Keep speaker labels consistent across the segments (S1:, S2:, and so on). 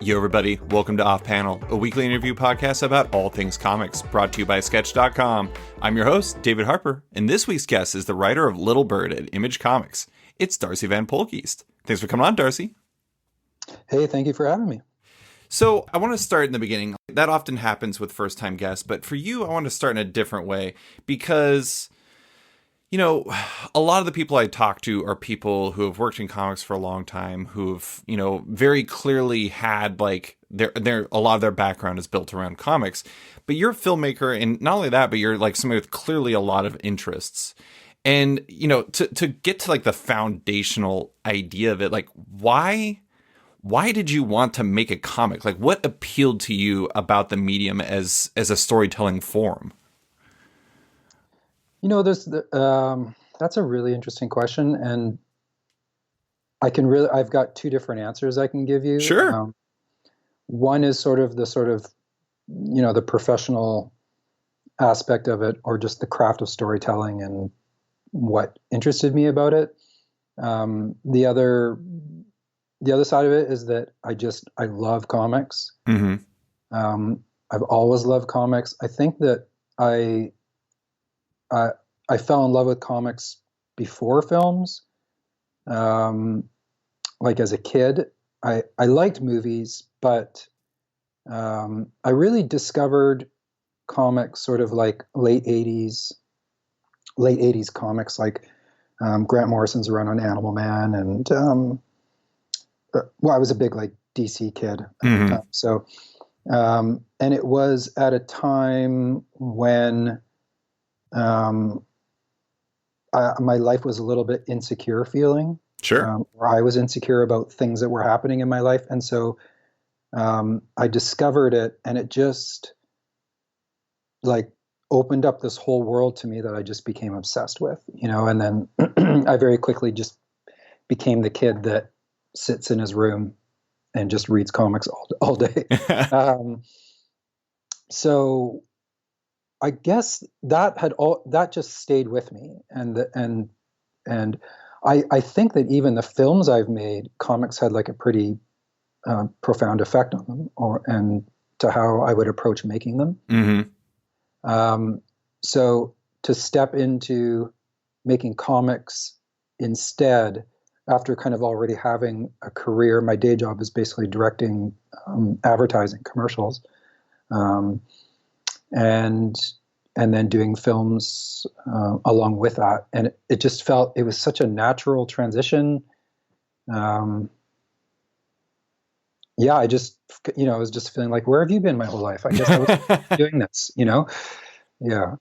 S1: Yo, everybody. Welcome to Off Panel, a weekly interview podcast about all things comics, brought to you by Sketch.com. I'm your host, David Harper, and this week's guest is the writer of Little Bird at Image Comics. It's Darcy Van Poelgeest. Thanks for coming on, Darcy.
S2: Hey, thank you for having me.
S1: So I want to start in the beginning. That often happens with first-time guests, but for you, I want to start in a different way because, you know, a lot of the people I talk to are people who have worked in comics for a long time, who've, you know, very clearly had like a lot of their background is built around comics. But you're a filmmaker, and not only that, but you're like somebody with clearly a lot of interests. And, you know, to get to like the foundational idea of it, like why did you want to make a comic? Like what appealed to you about the medium as a storytelling form?
S2: You know, that's a really interesting question, and I've got two different answers I can give you.
S1: Sure.
S2: One is sort of, you know, the professional aspect of it, or just the craft of storytelling and what interested me about it. The other side of it is that I love comics.
S1: Mm-hmm.
S2: I've always loved comics. I think that I fell in love with comics before films. Like as a kid, I liked movies, but I really discovered comics sort of like late 80s comics, like Grant Morrison's run on Animal Man, and I was a big like DC kid at the time. So, and it was at a time when my life was a little bit insecure feeling.
S1: Sure.
S2: Where I was insecure about things that were happening in my life. And so I discovered it, and it just like opened up this whole world to me that I just became obsessed with, you know, and then I very quickly just became the kid that sits in his room and just reads comics all day. So I guess that just stayed with me, and I think that even the films I've made, comics had like a pretty profound effect on them, and to how I would approach making them.
S1: Mm-hmm.
S2: So to step into making comics instead, after kind of already having a career, my day job is basically directing advertising commercials. And then doing films along with that. And it just felt, it was such a natural transition. I just, you know, I was just feeling like, where have you been my whole life? I guess I was doing this, you know? Yeah.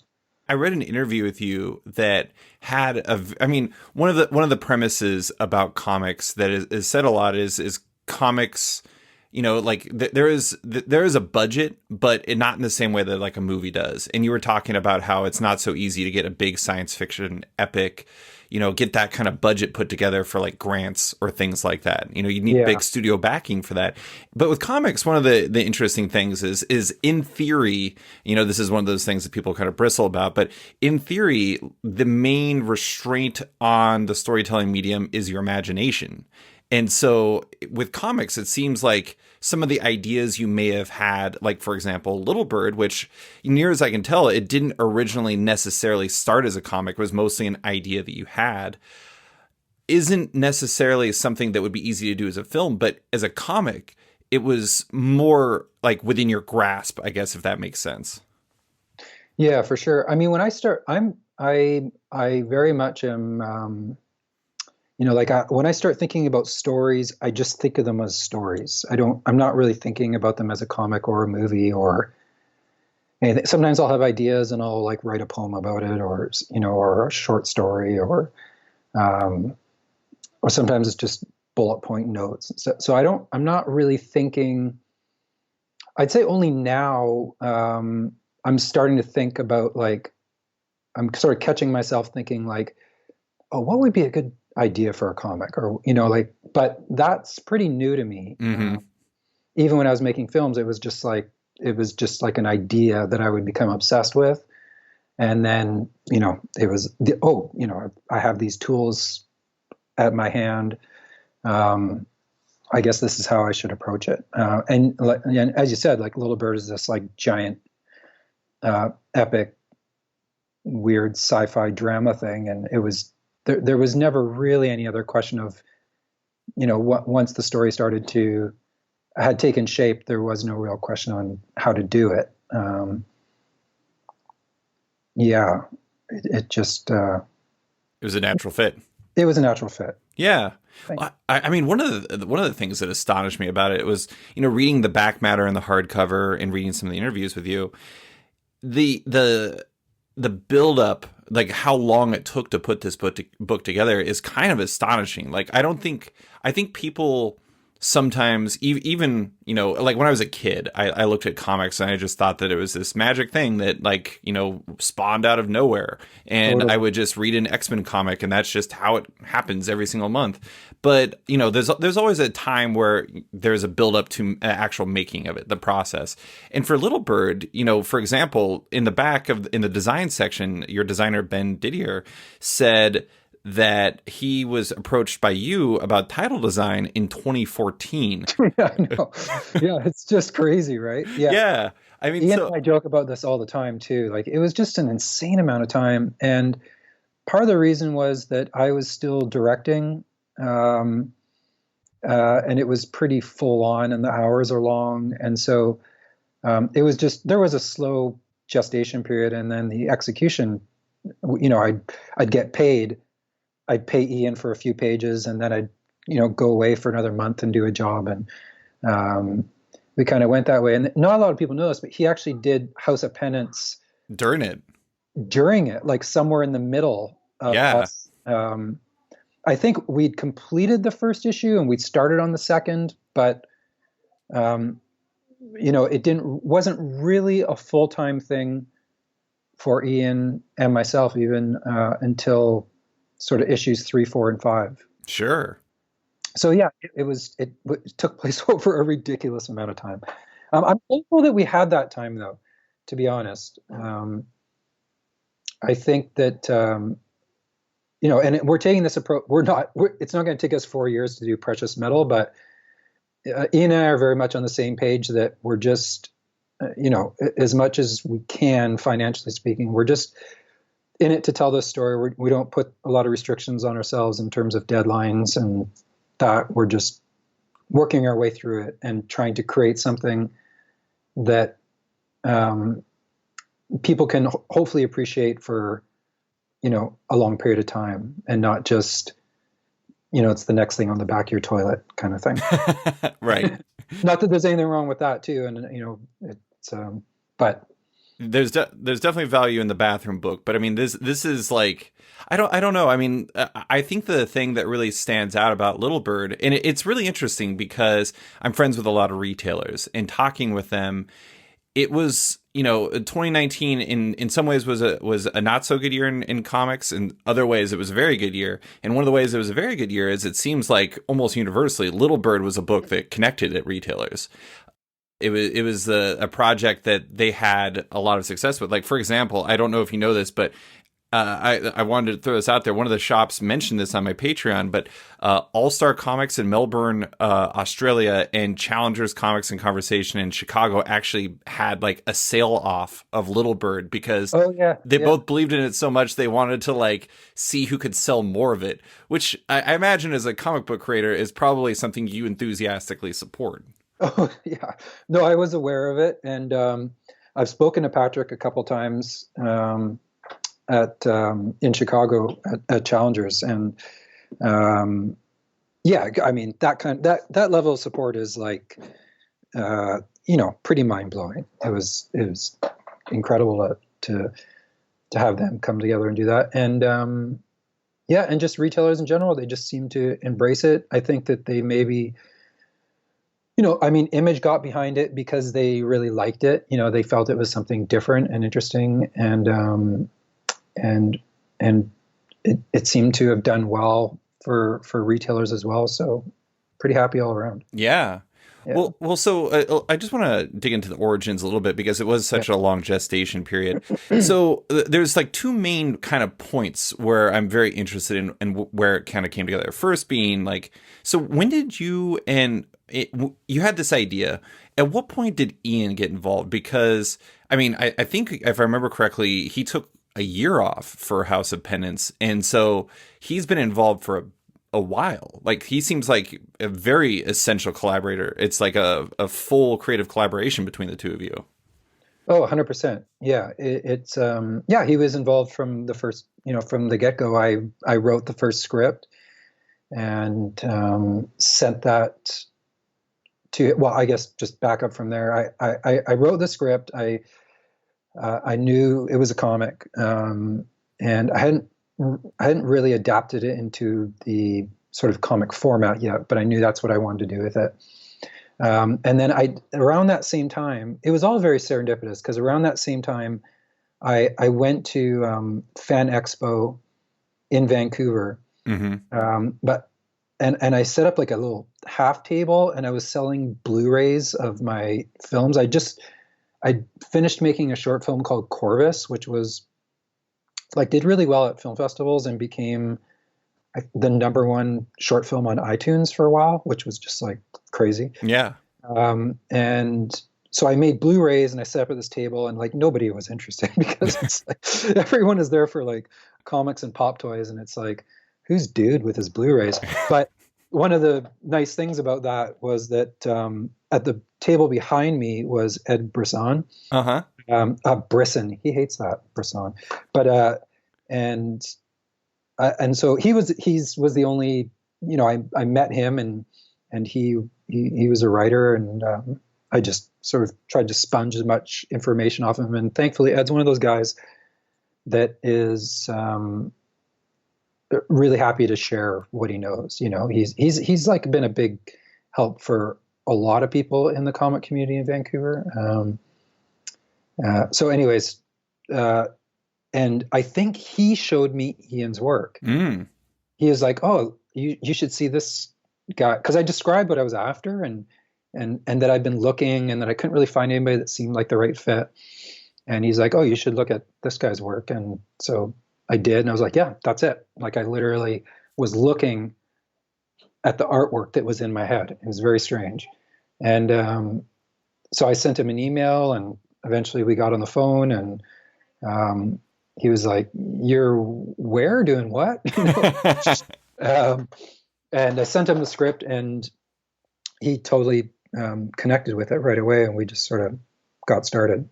S1: I read an interview with you that had one of the premises about comics that is said a lot is comics, you know, like there is a budget, but not in the same way that like a movie does. And you were talking about how it's not so easy to get a big science fiction epic, you know, get that kind of budget put together for like grants or things like that. You know, you need big studio backing for that. But with comics, one of the interesting things is in theory, you know, this is one of those things that people kind of bristle about, but in theory, the main restraint on the storytelling medium is your imagination. And so with comics, it seems like some of the ideas you may have had, like, for example, Little Bird, which near as I can tell, it didn't originally necessarily start as a comic. It was mostly an idea that you had, isn't necessarily something that would be easy to do as a film. But as a comic, it was more like within your grasp, I guess, if that makes sense.
S2: Yeah, for sure. I mean, when I start, I very much am... you know, like when I start thinking about stories, I just think of them as stories. I'm not really thinking about them as a comic or a movie or anything. Sometimes I'll have ideas and I'll like write a poem about it, or, you know, or a short story, or sometimes it's just bullet point notes. So I'm not really thinking, I'd say only now, I'm starting to think about like, I'm sort of catching myself thinking like, oh, what would be a good idea for a comic, or, you know, like, but that's pretty new to me.
S1: Mm-hmm.
S2: Even when I was making films, it was just like an idea that I would become obsessed with. And then, you know, it was you know, I have these tools at my hand. I guess this is how I should approach it. And as you said, like Little Bird is this like giant, epic, weird sci-fi drama thing, and it was there was never really any other question of, once the story started to had taken shape, there was no real question on how to do it. Yeah, it just
S1: It was a natural fit.
S2: it was a natural fit.
S1: Yeah. Well, I mean, one of the things that astonished me about it was, reading the back matter and the hardcover and reading some of the interviews with you, the build up, like how long it took to put this book together is kind of astonishing. Like, I think people sometimes even, like when I was a kid, I looked at comics and I just thought that it was this magic thing that like, spawned out of nowhere. And
S2: Totally.
S1: I would just read an X-Men comic and that's just how it happens every single month. But, there's always a time where there's a build up to actual making of it, the process. And for Little Bird, for example, in the design section, your designer, Ben Didier, said that he was approached by you about title design in 2014.
S2: Yeah, I know. Yeah, it's just crazy, right? Yeah.
S1: Yeah. I mean,
S2: Ian and I joke about this all the time too. Like, it was just an insane amount of time, and part of the reason was that I was still directing, and it was pretty full on, and the hours are long, and so it was just there was a slow gestation period, and then the execution. I'd get paid. I'd pay Ian for a few pages, and then I'd go away for another month and do a job, and we kind of went that way. And not a lot of people know this, but he actually did House of Penance
S1: during it,
S2: like somewhere in the middle of
S1: yeah.
S2: us. I think we'd completed the first issue and we'd started on the second, but it wasn't really a full-time thing for Ian and myself even until sort of issues 3, 4, and 5.
S1: Sure.
S2: So yeah, it took place over a ridiculous amount of time. I'm thankful that we had that time, though, to be honest. I think that and we're taking this approach. It's not going to take us 4 years to do Precious Metal, but Ian and I are very much on the same page that we're just, as much as we can financially speaking, we're just in it to tell this story. We don't put a lot of restrictions on ourselves in terms of deadlines, and that we're just working our way through it and trying to create something that people can hopefully appreciate for, a long period of time, and not just, it's the next thing on the back of your toilet kind of thing.
S1: Right.
S2: Not that there's anything wrong with that too. And, it's, but
S1: there's definitely value in the bathroom book, but I mean, this is like, I don't know. I mean, I think the thing that really stands out about Little Bird, and it's really interesting because I'm friends with a lot of retailers, and talking with them, it was, 2019 in some ways was a not so good year in comics. In other ways, it was a very good year. And one of the ways it was a very good year is it seems like almost universally, Little Bird was a book that connected at retailers. It was a project that they had a lot of success with. Like, for example, I don't know if you know this, but I wanted to throw this out there. One of the shops mentioned this on my Patreon, but All Star Comics in Melbourne, Australia, and Challengers Comics and Conversation in Chicago actually had like a sale off of Little Bird because they both believed in it so much they wanted to like see who could sell more of it, which I imagine as a comic book creator is probably something you enthusiastically support.
S2: Oh yeah, no, I was aware of it, and I've spoken to Patrick a couple times in Chicago at Challengers, and yeah, I mean that level of support is like pretty mind blowing. It was incredible to have them come together and do that, and and just retailers in general, they just seem to embrace it. I think that they maybe. Image got behind it because they really liked it. They felt it was something different and interesting, and it seemed to have done well for retailers as well. So pretty happy all around.
S1: Yeah.
S2: Yeah.
S1: So I just want to dig into the origins a little bit because it was
S2: Yeah.
S1: such a long gestation period. So there's like two main kind of points where I'm very interested in and where it kind of came together. First being like, so when did you and you had this idea? At what point did Ian get involved? Because I mean, I think if I remember correctly, he took a year off for House of Penance, and so he's been involved for a while. Like he seems like a very essential collaborator. It's like a full creative collaboration between the two of you.
S2: Oh, 100%. Yeah. Yeah, he was involved from the first, from the get-go. I wrote the first script and sent that to, well, I guess just back up from there. I wrote the script. I knew it was a comic, and I hadn't really adapted it into the sort of comic format yet, but I knew that's what I wanted to do with it. And then around that same time, it was all very serendipitous because around that same time, I went to Fan Expo in Vancouver, but and I set up like a little half table, and I was selling Blu-rays of my films. I finished making a short film called Corvus, which was like did really well at film festivals and became the number one short film on iTunes for a while, which was just like crazy.
S1: Yeah.
S2: And so I made Blu-rays and I set up at this table and like nobody was interested because it's like everyone is there for like comics and pop toys. And it's like, who's dude with his Blu-rays? But one of the nice things about that was that at the table behind me was Ed Brisson.
S1: Uh-huh.
S2: Brisson. He hates that, Brisson. But, and so he was the only, I met him and he was a writer and I just sort of tried to sponge as much information off him. And thankfully Ed's one of those guys that is really happy to share what he knows. He's like been a big help for a lot of people in the comic community in Vancouver. So anyways, and I think he showed me Ian's work. He was like, "Oh, you should see this guy," because I described what I was after, and that I'd been looking, and that I couldn't really find anybody that seemed like the right fit. And he's like, "Oh, you should look at this guy's work." And so I did, and I was like, "Yeah, that's it." Like I literally was looking at the artwork that was in my head. It was very strange, and so I sent him an email, and eventually we got on the phone, and he was like, "You're where? Doing what?" And I sent him the script, and he totally connected with it right away, and we just sort of got started.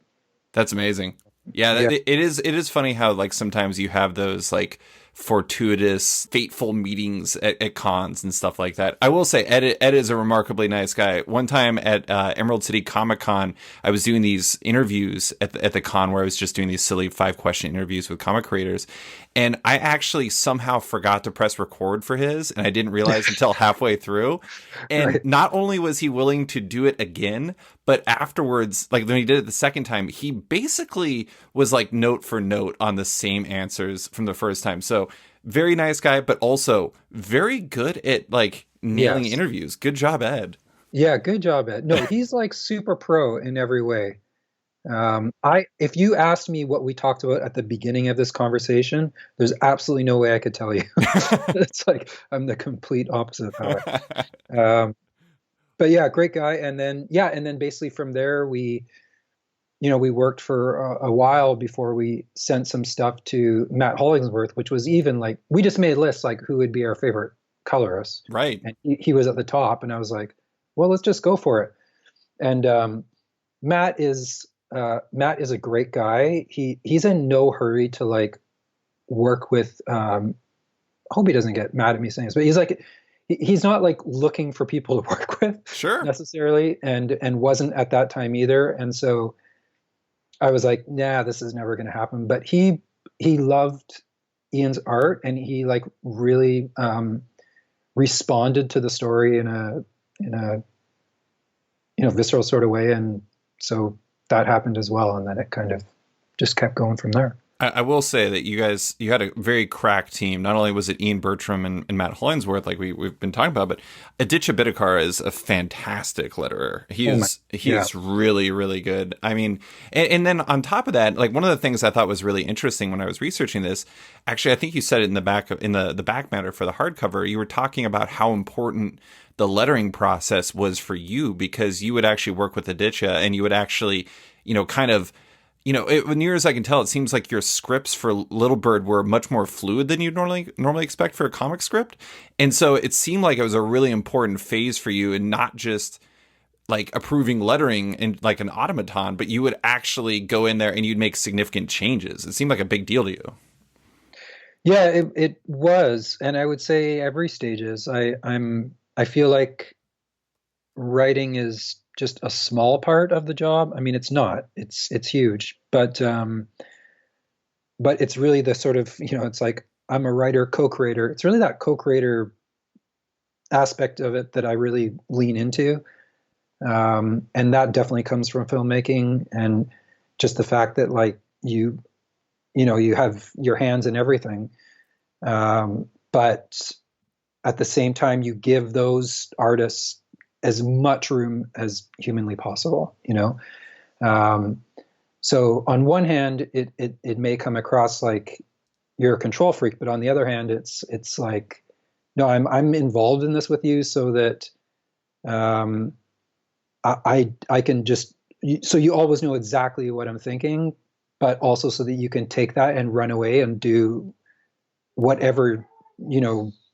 S1: That's amazing. Yeah,
S2: Yeah.
S1: it is funny how like sometimes you have those like fortuitous, fateful meetings at cons and stuff like that. I will say Ed is a remarkably nice guy. One time at Emerald City Comic Con, I was doing these interviews at the con where I was just doing these silly 5-question interviews with comic creators. And I actually somehow forgot to press record for his, and I didn't realize until halfway through. And
S2: Right.
S1: not only was he willing to do it again, but afterwards, like when he did it the second time, he basically was like note for note on the same answers from the first time. So very nice guy, but also very good at like nailing
S2: Yes.
S1: interviews. Good job, Ed.
S2: Yeah, good job, Ed. No, he's like super pro in every way. If you asked me what we talked about at the beginning of this conversation, there's absolutely no way I could tell you. It's like I'm the complete opposite of that. But yeah, great guy. And then basically from there, we worked for a while before we sent some stuff to Matt Hollingsworth, which was even like, we just made lists like who would be our favorite colorist.
S1: Right.
S2: And he was at the top, and I was like, well, let's just go for it. And Matt is a great guy. He's in no hurry to like work with. I hope he doesn't get mad at me saying this, but he's not like looking for people to work with
S1: Sure.
S2: necessarily, and wasn't at that time either. And so I was like, nah, this is never going to happen. But he loved Ian's art, and he like really responded to the story in a visceral sort of way, and so that happened as well, and then it kind of just kept going from there.
S1: I will say that you had a very crack team. Not only was it Ian Bertram and Matt Hollingsworth, like we've been talking about, but Aditya Bidikar is a fantastic letterer.
S2: Oh my,
S1: He
S2: yeah.
S1: is really, really good. I mean, and then on top of that, like one of the things I thought was really interesting when I was researching this, actually, I think you said it in the the back matter for the hardcover. You were talking about how important the lettering process was for you because you would actually work with Aditya and you would actually, kind of near as I can tell, it seems like your scripts for Little Bird were much more fluid than you'd normally expect for a comic script, and so it seemed like it was a really important phase for you, and not just like approving lettering and like an automaton, but you would actually go in there and you'd make significant changes. It seemed like a big deal to you.
S2: Yeah, it was, and I would say every stages. I feel like writing is just a small part of the job. I mean, it's not. It's huge, but it's really the sort of, it's like I'm a writer, co-creator. It's really that co-creator aspect of it that I really lean into. And that definitely comes from filmmaking, and just the fact that like you have your hands in everything. But at the same time, you give those artists as much room as humanly possible. Um, so on one hand, it may come across like you're a control freak, but on the other hand, it's like, no, I'm involved in this with you so that um, I can just, so you always know exactly what I'm thinking, but also so that you can take that and run away and do whatever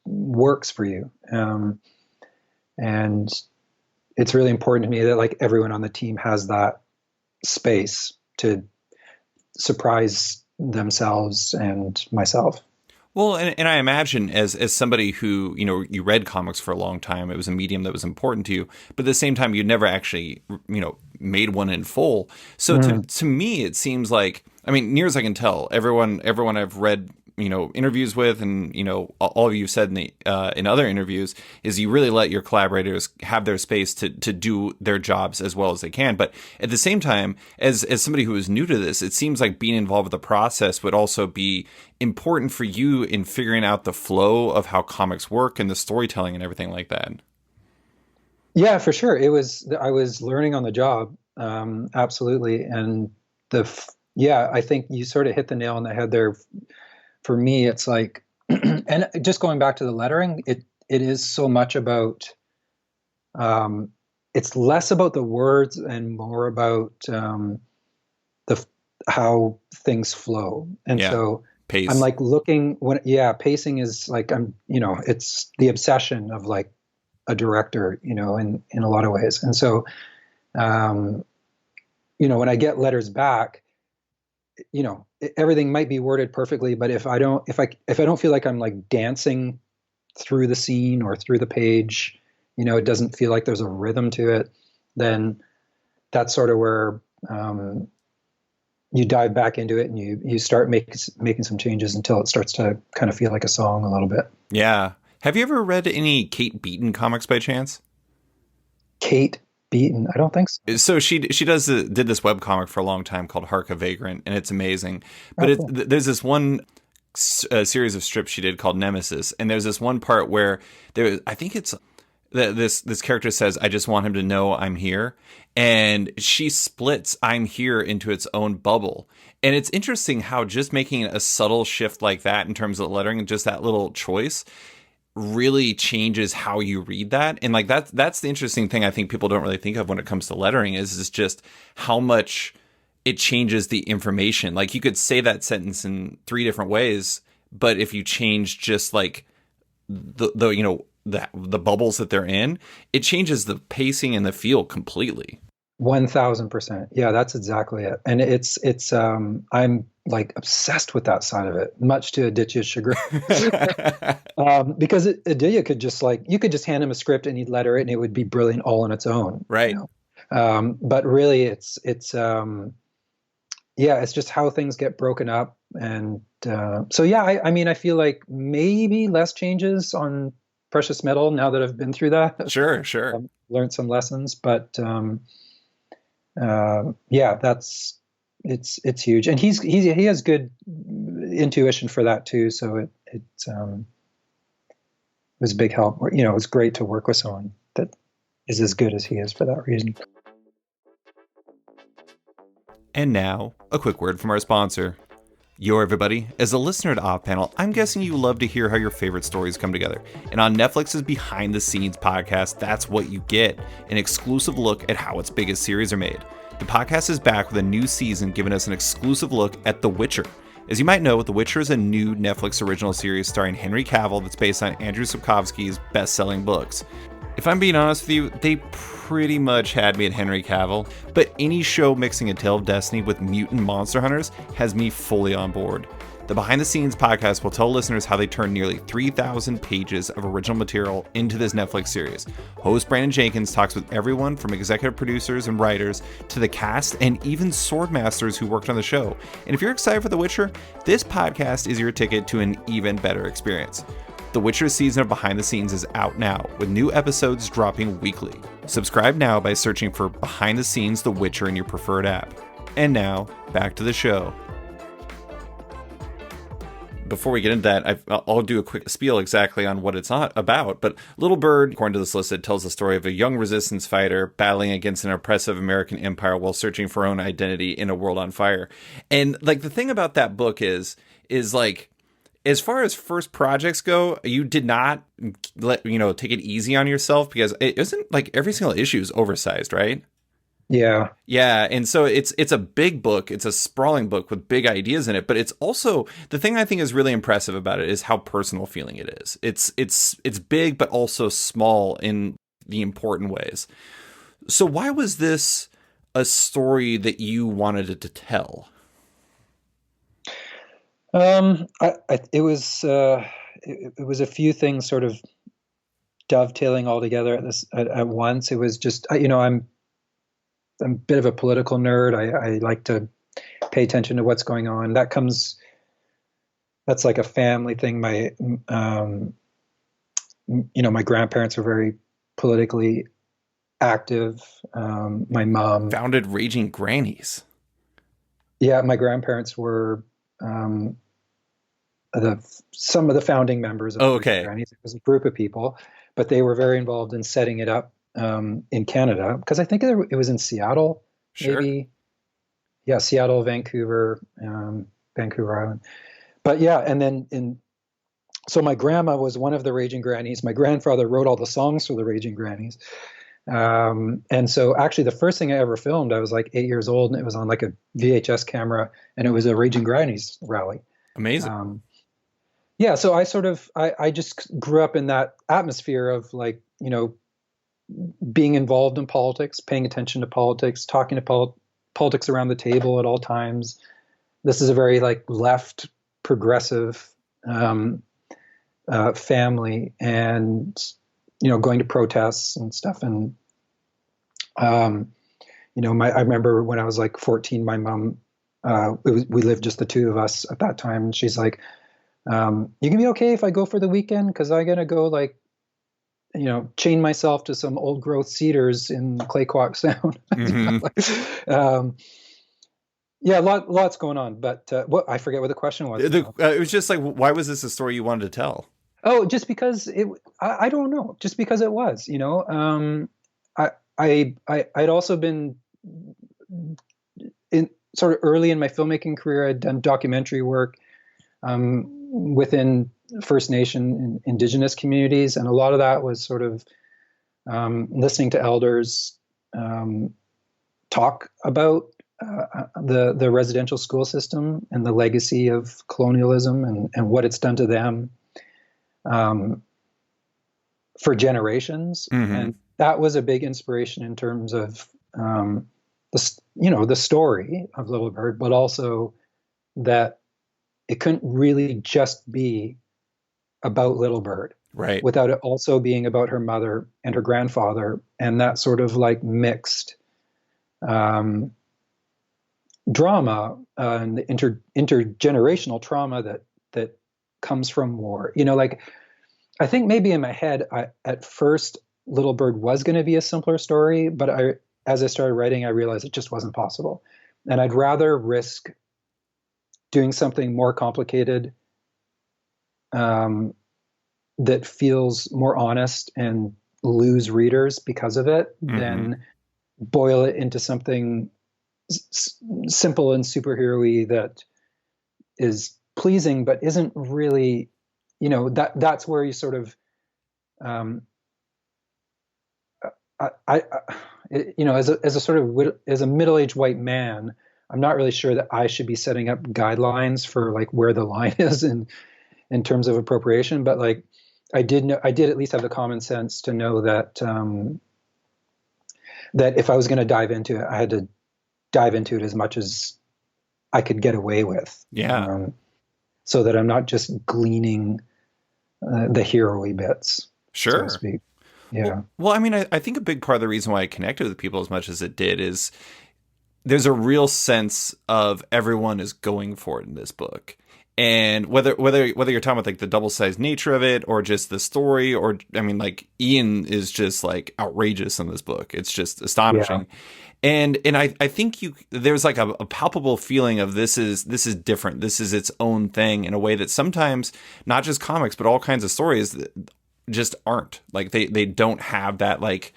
S2: works for you. And it's really important to me that like everyone on the team has that space to surprise themselves and myself.
S1: Well, and I imagine as somebody who, you read comics for a long time, it was a medium that was important to you, but at the same time, you never actually, made one in full. So to me, it seems like, I mean, near as I can tell, everyone I've read, interviews with, and, all of you said in other interviews is you really let your collaborators have their space to do their jobs as well as they can. But at the same time, as somebody who is new to this, it seems like being involved with the process would also be important for you in figuring out the flow of how comics work and the storytelling and everything like that.
S2: Yeah, for sure. I was learning on the job. Absolutely. And yeah, I think you sort of hit the nail on the head there. For me, it's like, and just going back to the lettering, it is so much about, it's less about the words and more about the how things flow. And
S1: Yeah.
S2: so I'm
S1: Pace.
S2: like pacing is like it's the obsession of like a director, in a lot of ways. And so, um, when I get letters back, everything might be worded perfectly, but if I don't feel like I'm like dancing through the scene or through the page, it doesn't feel like there's a rhythm to it, then that's sort of where you dive back into it and you start making some changes until it starts to kind of feel like a song a little bit.
S1: Yeah. Have you ever read any Kate Beaton comics by chance?
S2: Kate Beaton? I don't think so.
S1: So she did this web comic for a long time called Hark a Vagrant, and it's amazing. But
S2: Oh, cool.
S1: there's this one series of strips she did called Nemesis, and there's this one part where I think it's this character says, "I just want him to know I'm here," and she splits "I'm here" into its own bubble. And it's interesting how just making a subtle shift like that in terms of lettering, just that little choice, really changes how you read that. And like that's the interesting thing I think people don't really think of when it comes to lettering is just how much it changes the information. Like you could say that sentence in three different ways, but if you change just like the bubbles that they're in, it changes the pacing and the feel completely.
S2: 1000%. Yeah, that's exactly it. And I'm like obsessed with that side of it, much to Aditya's chagrin. Because Aditya could just like, you could just hand him a script and he'd letter it and it would be brilliant all on its own.
S1: Right.
S2: But really yeah, it's just how things get broken up. And so, yeah, I mean, I feel like maybe less changes on Precious Metal now that I've been through that.
S1: Sure.
S2: Learned some lessons, but yeah, it's huge, and he has good intuition for that too. So it was a big help. You know, it was great to work with someone that is as good as he is for that reason.
S1: And now, a quick word from our sponsor. Yo, everybody. As a listener to Off Panel, I'm guessing you love to hear how your favorite stories come together. And on Netflix's Behind the Scenes podcast, that's what you get, an exclusive look at how its biggest series are made. The podcast is back with a new season, giving us an exclusive look at The Witcher. As you might know, The Witcher is a new Netflix original series starring Henry Cavill that's based on Andrew Sapkowski's best-selling books. If I'm being honest with you, they pretty much had me at Henry Cavill, but any show mixing A Tale of Destiny with mutant monster hunters has me fully on board. The Behind the Scenes podcast will tell listeners how they turned nearly 3,000 pages of original material into this Netflix series. Host Brandon Jenkins talks with everyone from executive producers and writers to the cast and even swordmasters who worked on the show. And if you're excited for The Witcher, this podcast is your ticket to an even better experience. The Witcher season of Behind the Scenes is out now, with new episodes dropping weekly. Subscribe now by searching for Behind the Scenes The Witcher in your preferred app. And now, back to the show. Before we get into that, I'll do a quick spiel exactly on what it's not about. But Little Bird, according to this list, it tells the story of a young resistance fighter battling against an oppressive American empire while searching for her own identity in a world on fire. And like the thing about that book is like, as far as first projects go, you did not take it easy on yourself, because it isn't like every single issue is oversized, right?
S2: Yeah.
S1: Yeah. And so it's a big book. It's a sprawling book with big ideas in it. But it's also, the thing I think is really impressive about it is how personal feeling it is. It's big, but also small in the important ways. So why was this a story that you wanted it to tell?
S2: It was a few things sort of dovetailing all together at once. It was just, I'm a bit of a political nerd. I like to pay attention to what's going on. That's like a family thing. My grandparents were very politically active. My mom
S1: founded Raging Grannies.
S2: Yeah, my grandparents were some of the founding members of
S1: okay.
S2: Grannies. It was a group of people, but they were very involved in setting it up in Canada, because I think it was in Seattle,
S1: sure.
S2: Maybe. Yeah, Seattle, Vancouver, Vancouver Island. But yeah, and then so my grandma was one of the Raging Grannies. My grandfather wrote all the songs for the Raging Grannies. And so actually the first thing I ever filmed, I was like 8 years old, and it was on like a VHS camera, and it was a Raging Grannies rally.
S1: Amazing.
S2: Yeah. So I just grew up in that atmosphere of like, being involved in politics, paying attention to politics, talking to politics around the table at all times. This is a very like left progressive, family, and, going to protests and stuff. And, I remember when I was like 14, my mom, we lived just the two of us at that time. And she's like, you can be okay if I go for the weekend, 'cause I'm going to go like, chain myself to some old growth cedars in Clayquac Sound.
S1: Mm-hmm.
S2: Yeah, lots going on, but I forget what the question was.
S1: It was just like, why was this a story you wanted to tell?
S2: Oh, just because I don't know, just because it was, I'd also been in sort of early in my filmmaking career. I'd done documentary work within First Nation and Indigenous communities, and a lot of that was sort of listening to elders talk about the residential school system and the legacy of colonialism and what it's done to them for generations.
S1: Mm-hmm.
S2: And that was a big inspiration in terms of the story of Little Bird, but also that it couldn't really just be about Little Bird,
S1: right?
S2: Without it also being about her mother and her grandfather, and that sort of like mixed drama and the intergenerational trauma that comes from war. Like I think maybe in my head, at first Little Bird was going to be a simpler story, but as I started writing, I realized it just wasn't possible. And I'd rather risk doing something more complicated, that feels more honest and lose readers because of it,
S1: Mm-hmm.
S2: than boil it into something simple and superhero-y that is pleasing but isn't really, that's where you sort of, um, I as a sort of as a middle-aged white man, I'm not really sure that I should be setting up guidelines for like where the line is in terms of appropriation. But like, I did at least have the common sense to know that, that if I was going to dive into it, I had to dive into it as much as I could get away with,
S1: Yeah.
S2: so that I'm not just gleaning the hero-y bits, so to
S1: Sure.
S2: speak.
S1: Well,
S2: Yeah.
S1: well, I mean, I think a big part of the reason why I connected with people as much as it did is there's a real sense of everyone is going for it in this book. And whether you're talking about like the double sized nature of it or just the story, or I mean, like Ian is just like outrageous in this book. It's just
S2: Yeah.
S1: astonishing. And I think there's like a palpable feeling of this is different. This is its own thing in a way that sometimes not just comics but all kinds of stories just aren't. Like they don't have that like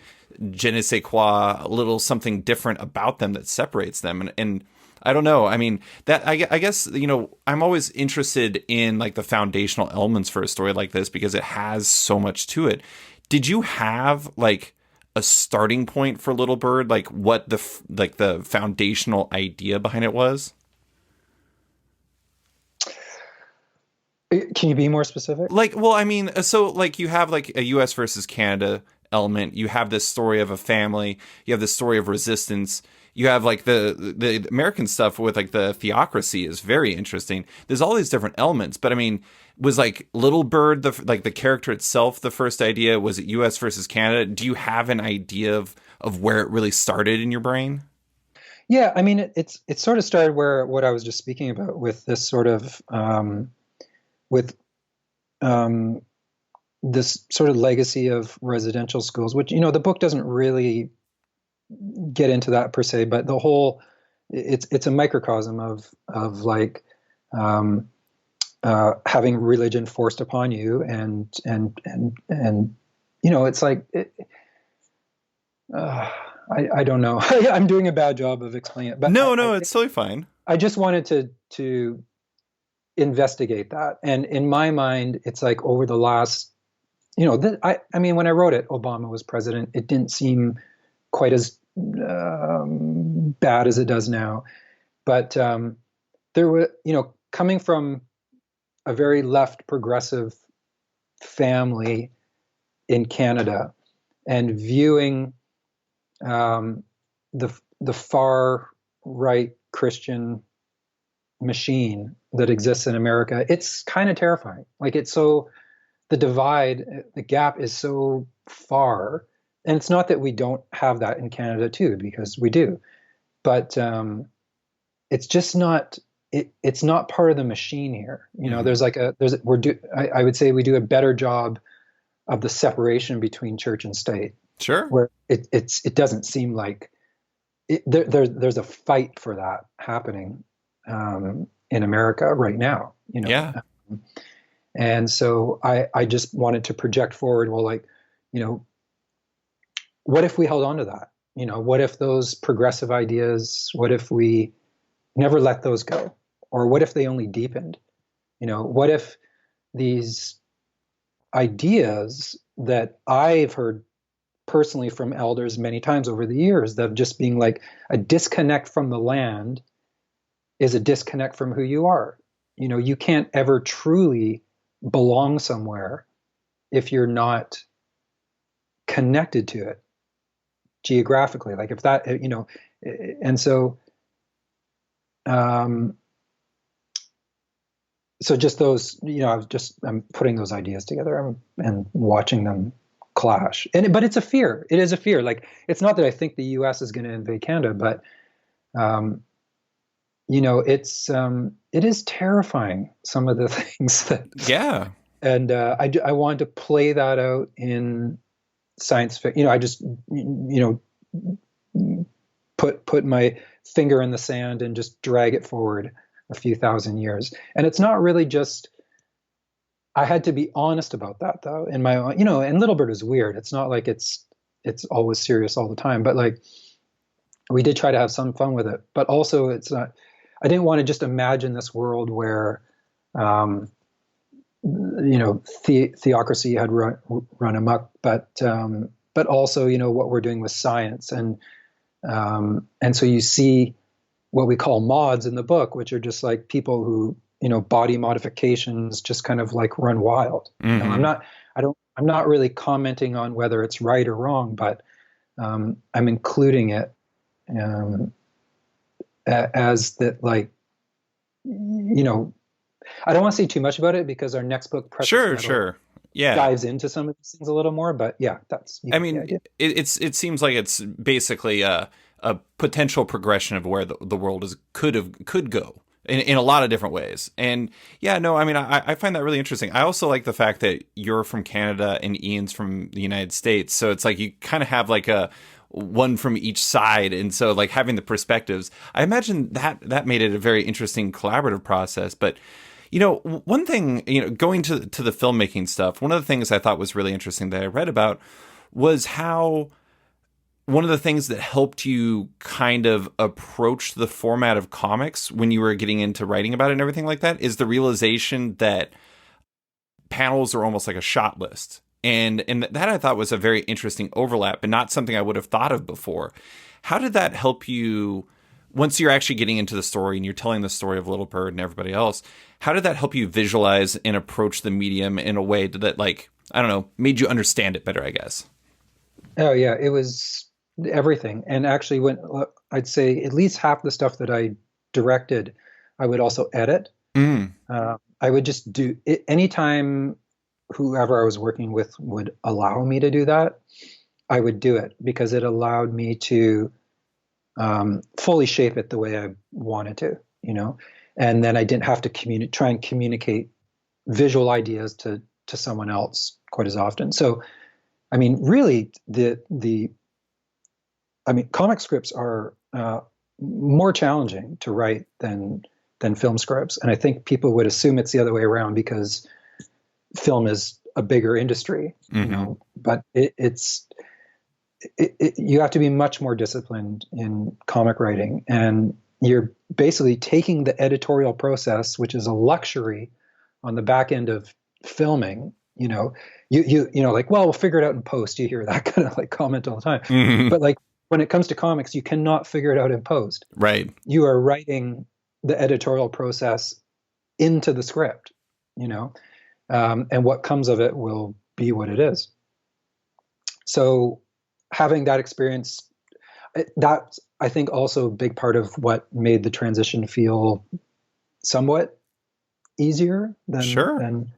S1: je ne sais quoi, a little something different about them that separates them. And I don't know. I mean, that I guess, I'm always interested in like the foundational elements for a story like this because it has so much to it. Did you have like a starting point for Little Bird, like what the foundational idea behind it was?
S2: Can you be more specific?
S1: Like, well, I mean, so like you have like a US versus Canada element. You have this story of a family. You have this story of resistance. You have like the American stuff with like the theocracy is very interesting. There's all these different elements, but I mean, was like Little Bird the character itself the first idea? Was it US versus Canada? Do you have an idea of where it really started in your brain?
S2: Yeah, I mean, it sort of started where what I was just speaking about with this sort of, with um, this sort of legacy of residential schools, which the book doesn't really get into that per se, but the whole, it's a microcosm of like, um, having religion forced upon you, and it's like I don't know. I'm doing a bad job of explaining it, but
S1: No, no, it's totally fine.
S2: I just wanted to investigate that. And in my mind, it's like over the last, I mean, when I wrote it, Obama was president. It didn't seem quite as bad as it does now. But there were, coming from a very left progressive family in Canada and viewing the far right Christian machine that exists in America, it's kind of terrifying. Like the divide, the gap is so far, and it's not that we don't have that in Canada too, because we do, but it's just not. It's not part of the machine here.
S1: Mm-hmm.
S2: I would say we do a better job of the separation between church and state,
S1: Sure.
S2: where it doesn't seem like there's a fight for that happening in America right now,
S1: Yeah.
S2: And so I just wanted to project forward. Well, like, what if we held on to that? What if those progressive ideas? What if we never let those go, or what if they only deepened? What if these ideas that I've heard personally from elders many times over the years, of just being like a disconnect from the land is a disconnect from who you are. You can't ever truly belong somewhere if you're not connected to it geographically. Like if that, and um, so just those, I'm putting those ideas together and watching them clash. But it's a fear. It is a fear. Like, it's not that I think the U.S. is going to invade Canada, but um, it is terrifying, some of the things that,
S1: Yeah.
S2: and I wanted to play that out in science fiction. I just, put my finger in the sand and just drag it forward a few thousand years. And it's not really just, I had to be honest about that though, in my own, and Little Bird is weird. It's not like it's always serious all the time, but like we did try to have some fun with it, but also it's not, I didn't want to just imagine this world where, theocracy had run amok, but also, what we're doing with science. And so you see what we call mods in the book, which are just like people who, body modifications just kind of like run wild.
S1: Mm-hmm.
S2: I'm not really commenting on whether it's right or wrong, but I'm including it as that, like, I don't want to say too much about it because our next book,
S1: Sure. Yeah.
S2: dives into some of these things a little more. But yeah, that's.
S1: I mean, it seems like it's basically a potential progression of where the world could go in a lot of different ways. And yeah, no, I mean, I find that really interesting. I also like the fact that you're from Canada and Ian's from the United States, so it's like you kind of have like a one from each side, and so like having the perspectives, I imagine that made it a very interesting collaborative process. But one thing, going to the filmmaking stuff, one of the things I thought was really interesting that I read about was how one of the things that helped you kind of approach the format of comics when you were getting into writing about it and everything like that is the realization that panels are almost like a shot list. And that I thought was a very interesting overlap and not something I would have thought of before. How did that help you once you're actually getting into the story and you're telling the story of Little Bird and everybody else? How did that help you visualize and approach the medium in a way that, like, I don't know, made you understand it better, I guess?
S2: Oh yeah, it was everything. And actually, when I'd say at least half the stuff that I directed, I would also edit. I would just do it anytime whoever I was working with would allow me to do that. I would do it because it allowed me to fully shape it the way I wanted to, and then I didn't have to try and communicate visual ideas to someone else quite as often. So, I mean, really, comic scripts are more challenging to write than film scripts, and I think people would assume it's the other way around because film is a bigger industry, but it's you have to be much more disciplined in comic writing, and you're basically taking the editorial process, which is a luxury on the back end of filming. Like, well, we'll figure it out in post. You hear that kind of like comment all the time, but like when it comes to comics, you cannot figure it out in post.
S1: Right.
S2: You are writing the editorial process into the script, and what comes of it will be what it is. So having that experience, that's, I think, also a big part of what made the transition feel somewhat easier than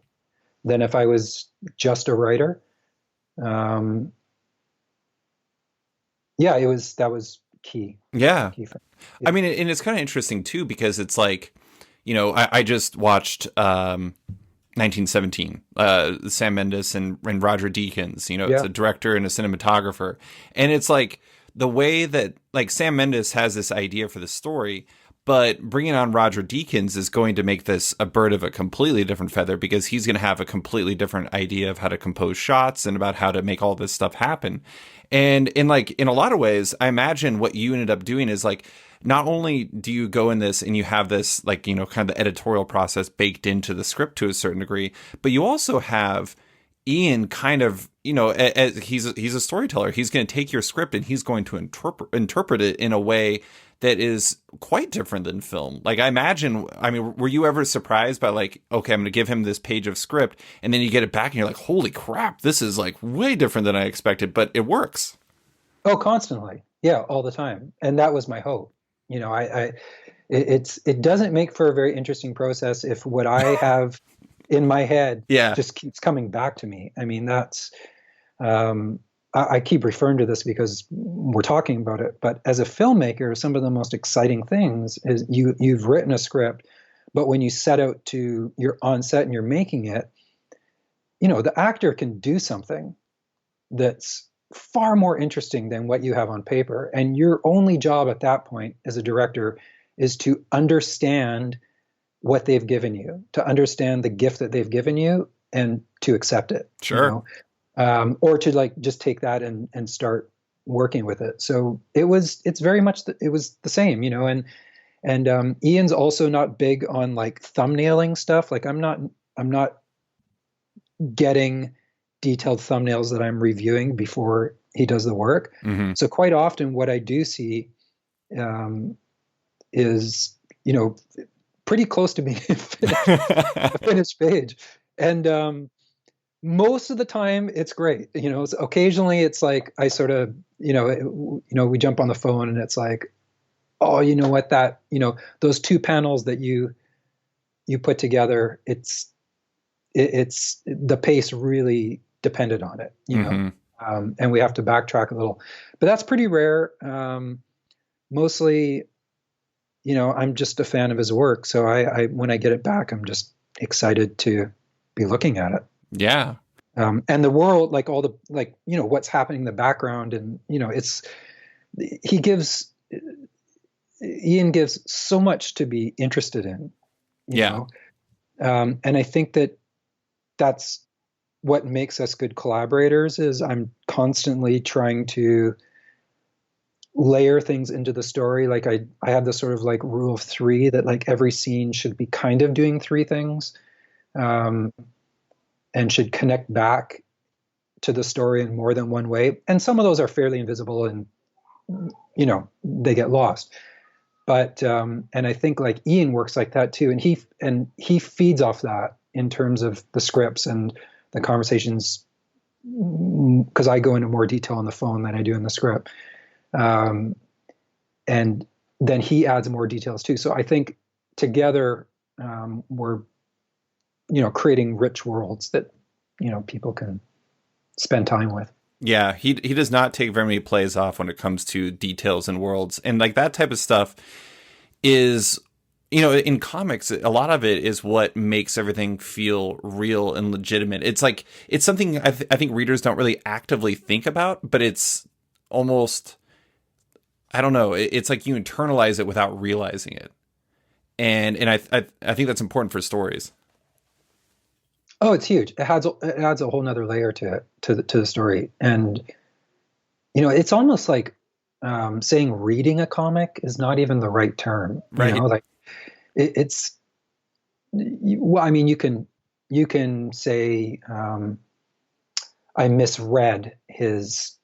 S2: if I was just a writer. That was key.
S1: Yeah.
S2: Key for,
S1: I mean, and it's kind of interesting too, because it's like, I just watched 1917, Sam Mendes and Roger Deakins, it's a director and a cinematographer. And it's like the way that, like, Sam Mendes has this idea for the story, but bringing on Roger Deakins is going to make this a bird of a completely different feather, because he's going to have a completely different idea of how to compose shots and about how to make all this stuff happen. And in a lot of ways, I imagine what you ended up doing is, like, not only do you go in this and you have this, like, kind of the editorial process baked into the script to a certain degree, but you also have Ian kind of, as he's a storyteller. He's going to take your script and he's going to interpret it in a way that is quite different than film. Like, I mean, were you ever surprised by, like, okay, I'm going to give him this page of script, and then you get it back and you're like, holy crap, this is like way different than I expected, but it works.
S2: Oh, constantly. Yeah, all the time. And that was my hope. It doesn't make for a very interesting process if what I have in my head just keeps coming back to me. I mean, that's, I keep referring to this because we're talking about it, but as a filmmaker, some of the most exciting things is you've written a script, but when you set out you're on set and you're making it, the actor can do something that's far more interesting than what you have on paper. And your only job at that point as a director is to understand what they've given you, to understand the gift that they've given you, and to accept it.
S1: Sure.
S2: Or to like just take that and start working with it. So it's very much it was the same, and Ian's also not big on like thumbnailing stuff. Like I'm not getting detailed thumbnails that I'm reviewing before he does the work.
S1: Mm-hmm.
S2: So quite often what I do see is, pretty close to being a finished page. And most of the time it's great. So occasionally it's like I sort of, we jump on the phone and it's like, oh, you know what, those two panels that you put together, it's the pace really depended on it, and we have to backtrack a little, but that's pretty rare. Mostly, I'm just a fan of his work. So I when I get it back, I'm just excited to be looking at it.
S1: Yeah.
S2: And the world, like all the, what's happening in the background, and, Ian gives so much to be interested in, you know? And I think that's what makes us good collaborators is I'm constantly trying to layer things into the story. Like I have this sort of like rule of three that like every scene should be kind of doing three things, and should connect back to the story in more than one way. And some of those are fairly invisible and, they get lost. But, and I think like Ian works like that too. And he feeds off that in terms of the scripts and the conversations, because I go into more detail on the phone than I do in the script. And then he adds more details too. So I think together, we're, creating rich worlds that, people can spend time with.
S1: Yeah, he does not take very many plays off when it comes to details and worlds. And like that type of stuff is, in comics, a lot of it is what makes everything feel real and legitimate. It's like, it's something I think readers don't really actively think about, but it's almost, I don't know, it's like you internalize it without realizing it. And I think that's important for stories.
S2: Oh, it's huge. It adds a whole nother layer to it, to the story. And, it's almost like saying reading a comic is not even the right term.
S1: Right.
S2: Like it's, well, I mean, you can say, I misread his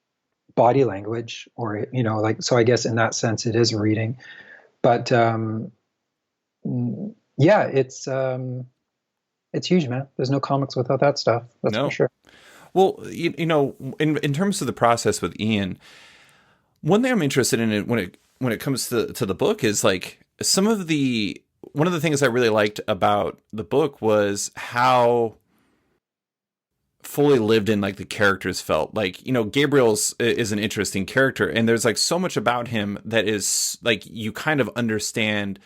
S2: body language, or, so I guess in that sense it is reading. But yeah, it's huge, man. There's no comics without that stuff. That's for sure.
S1: Well, in terms of the process with Ian, one thing I'm interested in when it comes to the book is like one of the things I really liked about the book was how fully lived in like the characters felt. Like, Gabriel's is an interesting character, and there's like so much about him that is like you kind of understand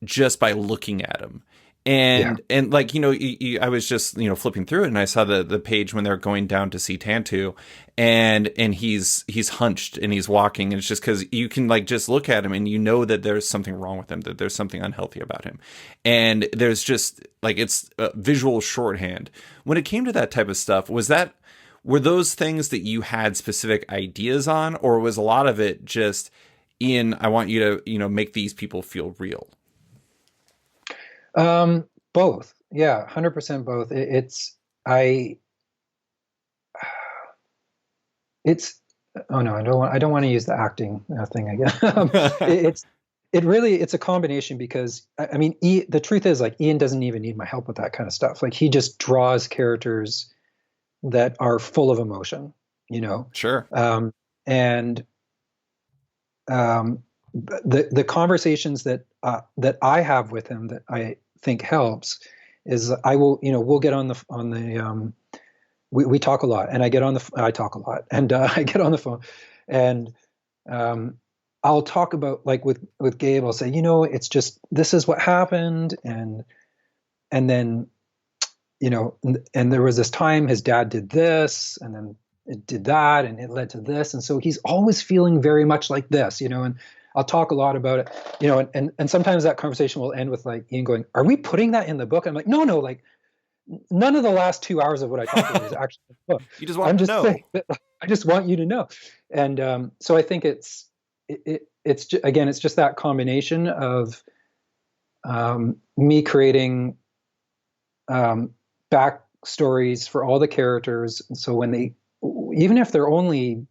S1: just by looking at him. And like, I was just, flipping through it, and I saw the page when they're going down to see Tantu, and he's hunched and he's walking. And it's just because you can like just look at him and that there's something wrong with him, that there's something unhealthy about him. And there's just like, it's visual shorthand. When it came to that type of stuff, were those things that you had specific ideas on, or was a lot of it just, Ian, I want you to, make these people feel real?
S2: Both. Yeah, 100% both. Oh no, I don't want to use the acting thing again. It's a combination, because I mean, the truth is like Ian doesn't even need my help with that kind of stuff. Like he just draws characters that are full of emotion,
S1: Sure.
S2: And the conversations that I have with him that I think helps is we'll get on the we talk a lot, and I talk a lot, and I get on the phone, and I'll talk about, like with Gabe, I'll say, it's just, this is what happened, and then and there was this time his dad did this, and then it did that, and it led to this. And so he's always feeling very much like this, and I'll talk a lot about it, and sometimes that conversation will end with like Ian going, "Are we putting that in the book?" I'm like, no, like none of the last 2 hours of what I talked about is actually in the book.
S1: You just want
S2: I'm
S1: to
S2: just
S1: know.
S2: saying that I just want you to know. And so I think again, it's just that combination of me creating backstories for all the characters. And so even if they're only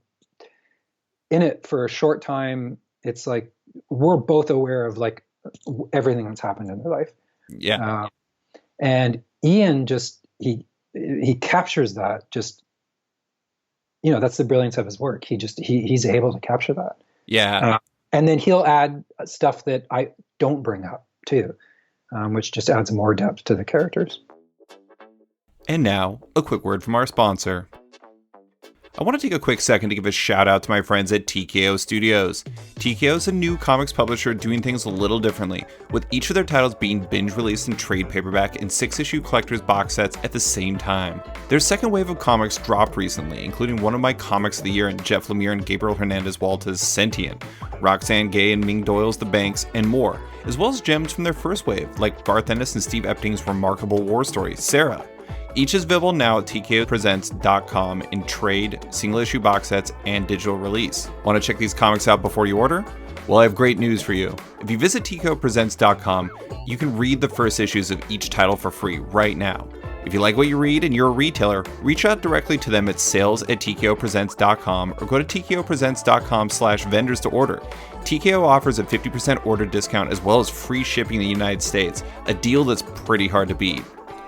S2: in it for a short time, it's like we're both aware of like everything that's happened in their life.
S1: Yeah.
S2: And Ian he captures that. Just that's the brilliance of his work. He's able to capture that.
S1: Yeah.
S2: And then he'll add stuff that I don't bring up too, which just adds more depth to the characters.
S1: And now, a quick word from our sponsor. I want to take a quick second to give a shout out to my friends at TKO Studios. TKO is a new comics publisher doing things a little differently, with each of their titles being binge released in trade paperback and 6-issue collector's box sets at the same time. Their second wave of comics dropped recently, including one of my comics of the year in Jeff Lemire and Gabriel Hernandez Walta's Sentient, Roxane Gay and Ming Doyle's The Banks, and more, as well as gems from their first wave, like Garth Ennis and Steve Epting's remarkable war story, Sarah. Each is available now at tkopresents.com in trade, single-issue box sets, and digital release. Want to check these comics out before you order? Well, I have great news for you. If you visit tkopresents.com, you can read the first issues of each title for free right now. If you like what you read and you're a retailer, reach out directly to them at sales@tkopresents.com or go to tkopresents.com/vendors to order. TKO offers a 50% order discount as well as free shipping in the United States, a deal that's pretty hard to beat.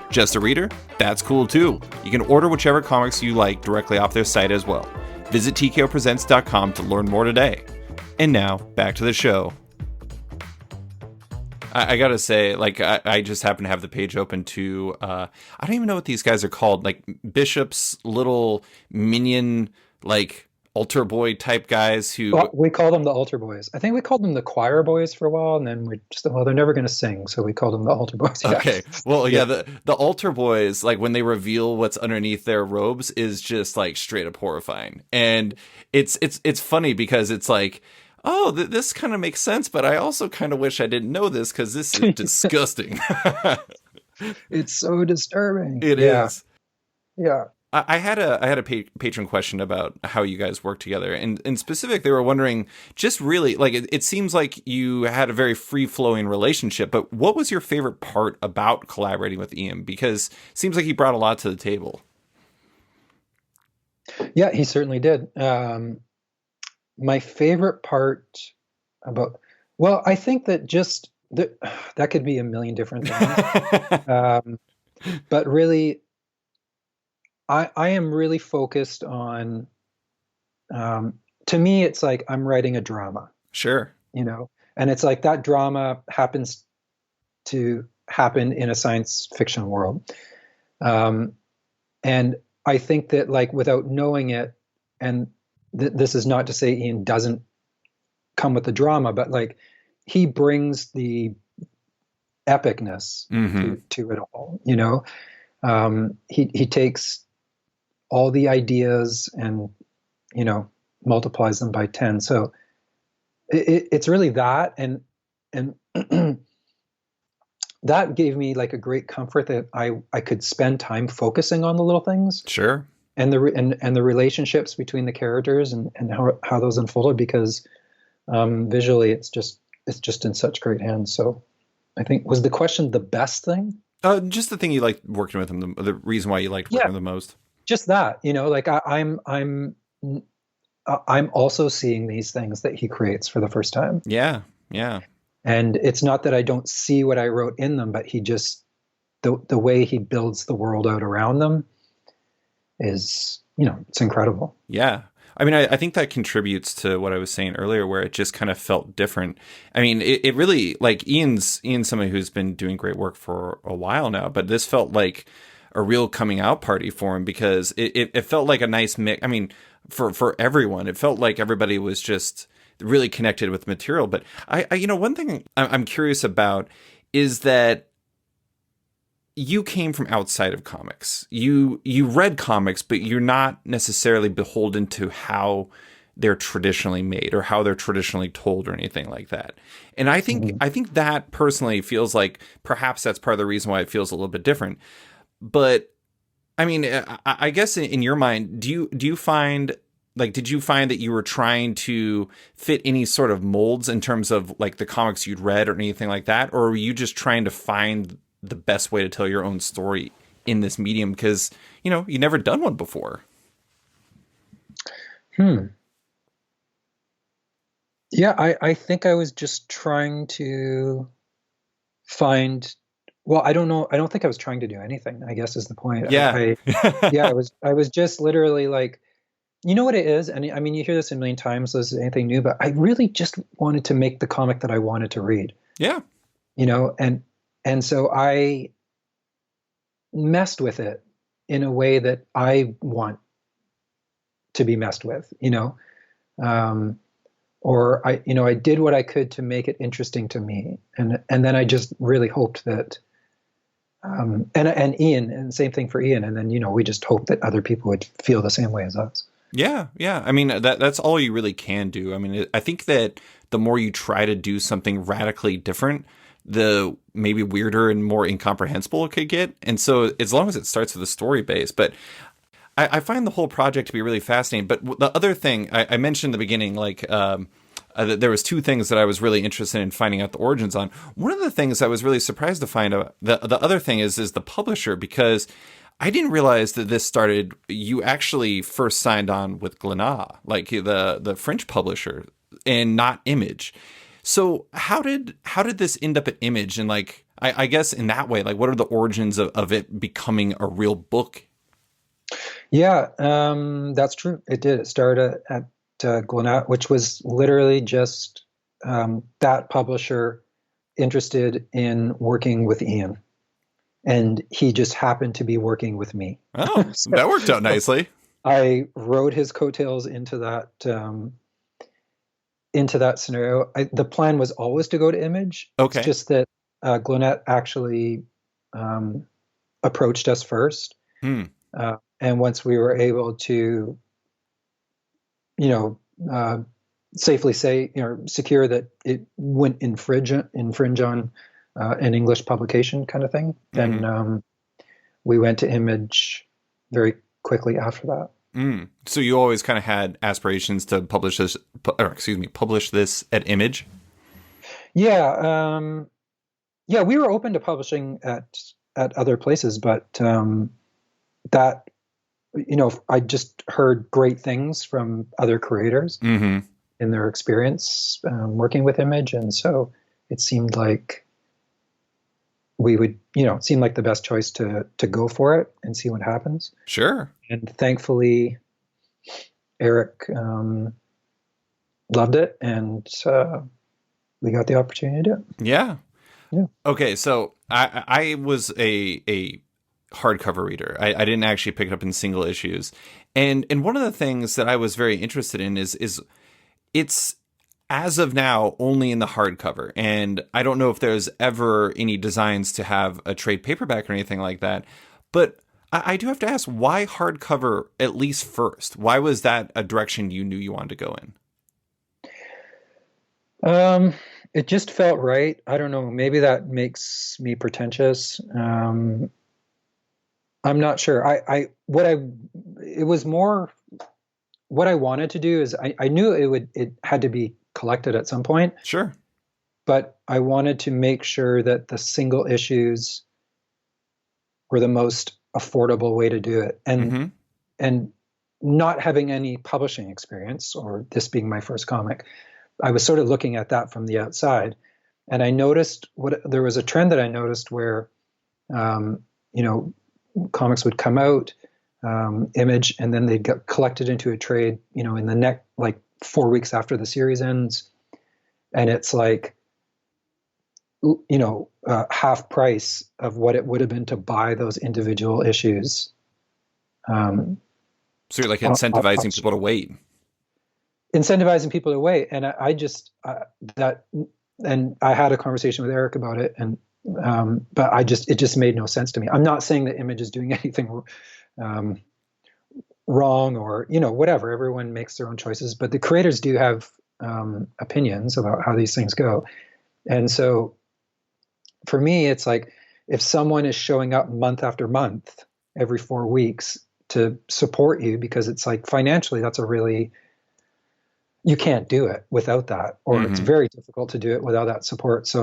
S1: Just a reader? That's cool too. You can order whichever comics you like directly off their site as well. Visit tkopresents.com to learn more today. And now, back to the show. I gotta say, like, I just happen to have the page open to, I don't even know what these guys are called, like Bishop's little minion, like, altar boy type guys who...
S2: Well, we call them the altar boys. I think we called them the choir boys for a while, and then they're never going to sing, so we called them the altar boys. Yeah.
S1: Okay, well, yeah, the altar boys, like, when they reveal what's underneath their robes is just, like, straight up horrifying. And it's funny because it's like, oh, this kind of makes sense, but I also kind of wish I didn't know this because this is disgusting.
S2: It's so disturbing.
S1: It is.
S2: Yeah.
S1: I had a patron question about how you guys work together, and in specific, they were wondering, just really, like, it seems like you had a very free-flowing relationship, but what was your favorite part about collaborating with Ian? Because it seems like he brought a lot to the table.
S2: Yeah, he certainly did. My favorite part I think that that could be a million different things. But really, I am really focused on, to me, it's like I'm writing a drama.
S1: Sure.
S2: And it's like that drama happens to happen in a science fiction world. And I think that, like, without knowing it, and this is not to say Ian doesn't come with the drama, but like he brings the epicness to it all, he takes all the ideas and, multiplies them by 10. So it's really that. And that gave me like a great comfort that I could spend time focusing on the little things.
S1: Sure.
S2: And the relationships between the characters and how those unfolded, because visually it's just in such great hands. So I think, was the question the best thing?
S1: Just the thing you liked working with him, the reason why you liked working with him the most.
S2: Just that, like I'm also seeing these things that he creates for the first time.
S1: Yeah. Yeah.
S2: And it's not that I don't see what I wrote in them, but he just, the way he builds the world out around them is, it's incredible.
S1: Yeah. I mean, I think that contributes to what I was saying earlier, where it just kind of felt different. I mean, it really, like, Ian's somebody who's been doing great work for a while now, but this felt like a real coming out party for him, because it felt like a nice mix. I mean, for everyone, it felt like everybody was just really connected with the material. But I one thing I'm curious about is that you came from outside of comics. You read comics, but you're not necessarily beholden to how they're traditionally made or how they're traditionally told or anything like that. And I think that personally feels like perhaps that's part of the reason why it feels a little bit different. But I mean, I guess in your mind, do you find like, did you find that you were trying to fit any sort of molds in terms of like the comics you'd read or anything like that? Or were you just trying to find the best way to tell your own story in this medium? Because, you know, you never done one before.
S2: Yeah, I think I was just trying to find, well, I don't know. I don't think I was trying to do anything, I guess is the point.
S1: Yeah.
S2: Yeah, I was just literally like, you know what it is? And I mean, you hear this a million times, so this is anything new, but I really just wanted to make the comic that I wanted to read,
S1: Yeah.
S2: you know, and so I messed with it in a way that I want to be messed with, you know. Or I did what I could to make it interesting to me, and then I just really hoped that, and Ian, and same thing for Ian, and then we just hoped that other people would feel the same way as us.
S1: Yeah, yeah. I mean, that's all you really can do. I mean, I think that the more you try to do something radically different, the maybe weirder and more incomprehensible it could get. And so as long as it starts with a story base, but I find the whole project to be really fascinating. But the other thing I mentioned in the beginning, like there was two things that I was really interested in finding out the origins on. One of the things I was really surprised to find out, the other thing is the publisher, because I didn't realize that this started, you actually first signed on with Glénat, like the French publisher, and not Image. So how did this end up at Image? And like, I guess in that way, like what are the origins of it becoming a real book?
S2: Yeah, that's true. It did. It started at Glénat, which was literally just that publisher interested in working with Ian, and he just happened to be working with me.
S1: Oh, so that worked out nicely.
S2: I rode his coattails into that scenario. The plan was always to go to Image.
S1: Okay.
S2: It's just that Glénat actually approached us first. And once we were able to, safely say, secure that it wouldn't infringe on an English publication kind of thing, then we went to Image very quickly after that.
S1: So you always kind of had aspirations to publish this at Image?
S2: Yeah. Yeah, we were open to publishing at other places, but that, I just heard great things from other creators in their experience working with Image. And so it seemed like we would, seem like the best choice to go for it and see what happens.
S1: Sure.
S2: And thankfully, Eric loved it, and we got the opportunity to do it.
S1: Yeah.
S2: Yeah.
S1: Okay, so I was a hardcover reader. I didn't actually pick it up in single issues. And one of the things that I was very interested in is it's as of now only in the hardcover. And I don't know if there's ever any designs to have a trade paperback or anything like that. But I do have to ask, why hardcover at least first? Why was that a direction you knew you wanted to go in?
S2: It just felt right. I don't know. Maybe that makes me pretentious. I'm not sure. It was more what I wanted to do is I knew it had to be collected at some point.
S1: Sure.
S2: But I wanted to make sure that the single issues were the most affordable way to do it. And not having any publishing experience, or this being my first comic, I was sort of looking at that from the outside. And I noticed there was a trend that I noticed where, comics would come out, Image, and then they'd get collected into a trade, in the next, like 4 weeks after the series ends. And it's like, half price of what it would have been to buy those individual issues.
S1: So you're like incentivizing people to wait.
S2: Incentivizing people to wait. And I just, and I had a conversation with Eric about it, and But it just made no sense to me. I'm not saying that Image is doing anything um, wrong or, whatever. Everyone makes their own choices, but the creators do have opinions about how these things go. And so for me, it's like if someone is showing up month after month, every 4 weeks to support you, because it's like financially, you can't do it without that, or it's very difficult to do it without that support. So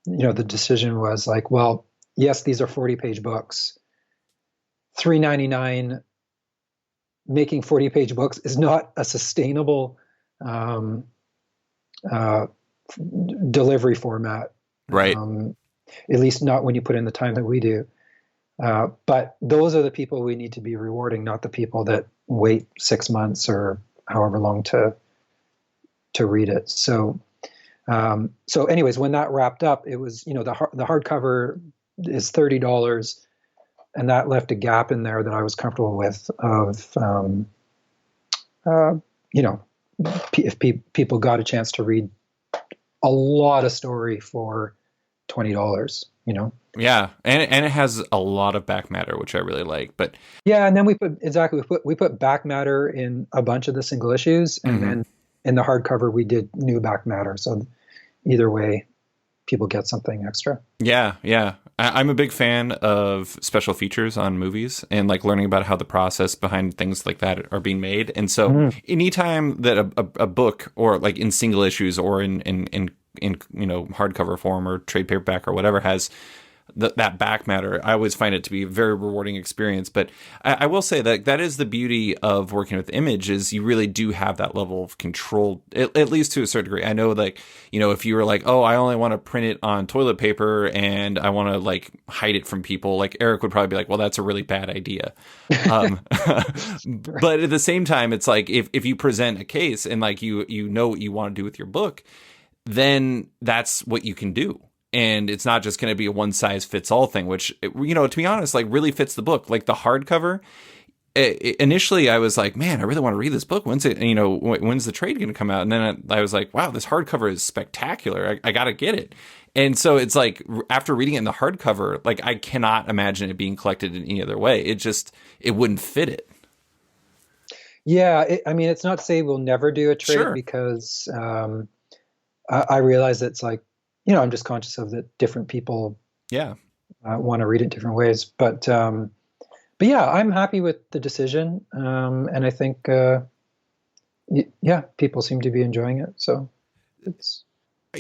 S2: the decision was like, well, yes, these are 40-page books. $3.99 making 40-page books is not a sustainable delivery format.
S1: Right.
S2: At least not when you put in the time that we do. But those are the people we need to be rewarding, not the people that wait 6 months or however long to read it. So anyways, when that wrapped up, it was, the hardcover is $30, and that left a gap in there that I was comfortable with of, if people got a chance to read a lot of story for $20,
S1: Yeah, and it has a lot of back matter, which I really like. But
S2: yeah, and then we put back matter in a bunch of the single issues, and then in the hardcover we did new back matter. So either way, people get something extra.
S1: Yeah. I'm a big fan of special features on movies and like learning about how the process behind things like that are being made. And so anytime that a book, or like in single issues or in hardcover form or trade paperback or whatever, has that back matter, I always find it to be a very rewarding experience. But I will say that is the beauty of working with Image, is you really do have that level of control, at least to a certain degree. I know, like, if you were like, oh, I only want to print it on toilet paper and I want to like hide it from people, like Eric would probably be like, well, that's a really bad idea. But at the same time, it's like if you present a case and like you know what you want to do with your book, then that's what you can do. And it's not just going to be a one size fits all thing, which, to be honest, like really fits the book. Like the hardcover, initially I was like, man, I really want to read this book. When's the trade going to come out? And then I was like, wow, this hardcover is spectacular. I got to get it. And so it's like, after reading it in the hardcover, like I cannot imagine it being collected in any other way. It wouldn't fit it.
S2: Yeah. It's not to say we'll never do a trade,
S1: Sure.
S2: because I realize it's like, I'm just conscious of that different people want to read it different ways. But yeah, I'm happy with the decision. And I think, people seem to be enjoying it. So it's...
S1: I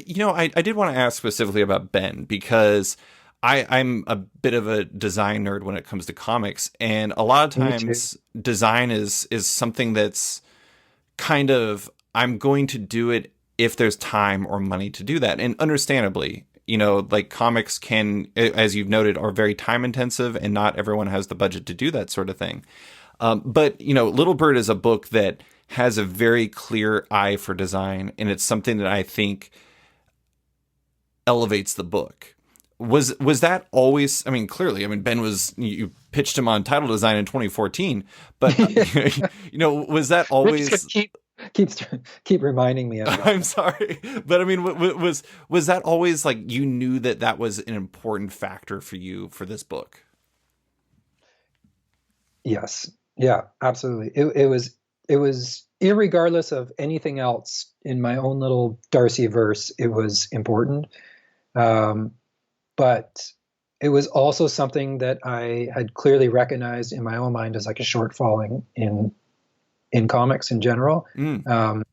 S1: did want to ask specifically about Ben, because I'm a bit of a design nerd when it comes to comics. And a lot of times design is something that's kind of, I'm going to do it if there's time or money to do that. And understandably, like comics can, as you've noted, are very time intensive, and not everyone has the budget to do that sort of thing. But Little Bird is a book that has a very clear eye for design, and it's something that I think elevates the book. Was that always, clearly, Ben you pitched him on title design in 2014, but was that always...
S2: Keep reminding me of that.
S1: I'm sorry, but was that always like, you knew that was an important factor for you for this book?
S2: Yes. Yeah, absolutely. It was irregardless of anything else in my own little Darcy verse. It was important, but it was also something that I had clearly recognized in my own mind as like a shortfall in comics in general. I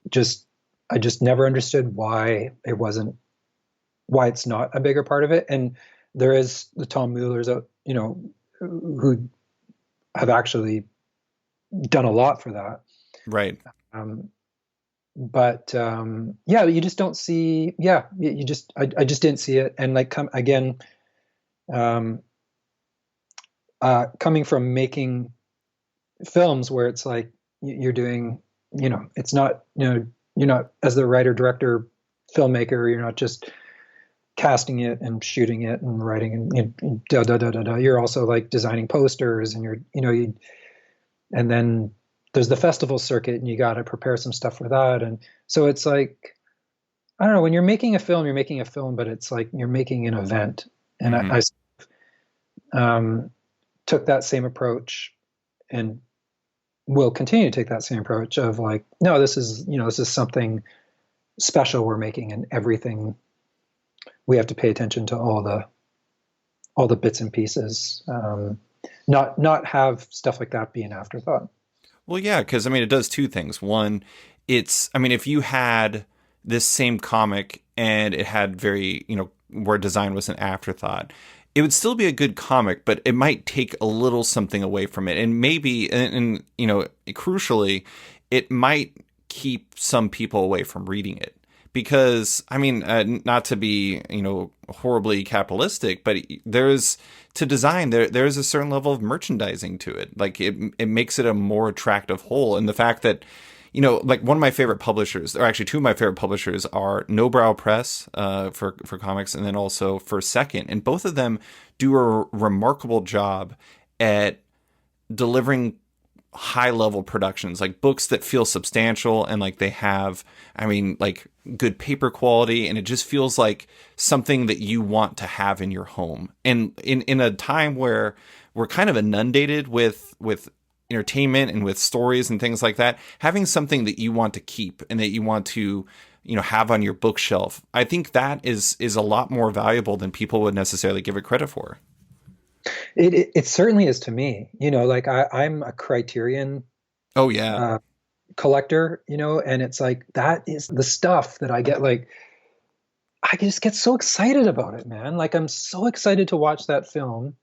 S2: just never understood why it's not a bigger part of it. And there is the Tom Muellers out, who have actually done a lot for that.
S1: Right.
S2: But you just don't see, I just didn't see it. And like, coming from making films where it's like you're doing, it's not, you're not, as the writer, director, filmmaker, you're not just casting it and shooting it and writing and you're also like designing posters, and and then there's the festival circuit, and you got to prepare some stuff for that. And so it's like, I don't know, when you're making a film, you're making a film, but it's like you're making an event. And
S1: Hmm.
S2: I took that same approach and will continue to take that same approach of like, no, this is something special we're making, and everything we have to pay attention to all the bits and pieces. Not have stuff like that be an afterthought.
S1: Well, yeah, because I mean, it does two things. One, I mean, if you had this same comic and it had very, where design was an afterthought, it would still be a good comic, but it might take a little something away from it. And maybe, crucially, it might keep some people away from reading it. Because, I mean, not to be, horribly capitalistic, but to design, there's a certain level of merchandising to it. Like, it makes it a more attractive whole. And the fact that, like one of my favorite publishers, or actually two of my favorite publishers, are No Brow Press for comics, and then also First Second. And both of them do a remarkable job at delivering high level productions, like books that feel substantial and like they have, I mean, like good paper quality, and it just feels like something that you want to have in your home. And in a time where we're kind of inundated with entertainment and with stories and things like that, having something that you want to keep and that you want to have on your bookshelf, I think that is a lot more valuable than people would necessarily give it credit for.
S2: It certainly is to me. Like I'm a Criterion
S1: Oh yeah.
S2: collector, and it's like that is the stuff that I get. Like I just get so excited about it, man. Like I'm so excited to watch that film,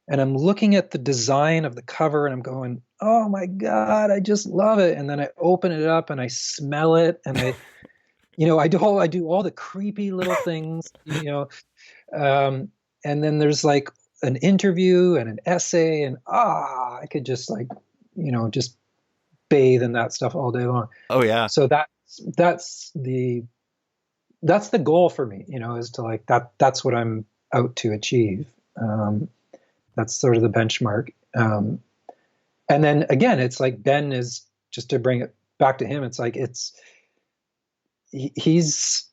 S2: and I'm looking at the design of the cover, and I'm going, "Oh my God, I just love it!" And then I open it up, and I smell it, and I do all the creepy little things, and then there's like an interview and an essay, and I could just like, just bathe in that stuff all day long.
S1: Oh yeah.
S2: So that's the goal for me, is to like that's what I'm out to achieve. That's sort of the benchmark. And then again, it's like Ben is, just to bring it back to him, it's like he's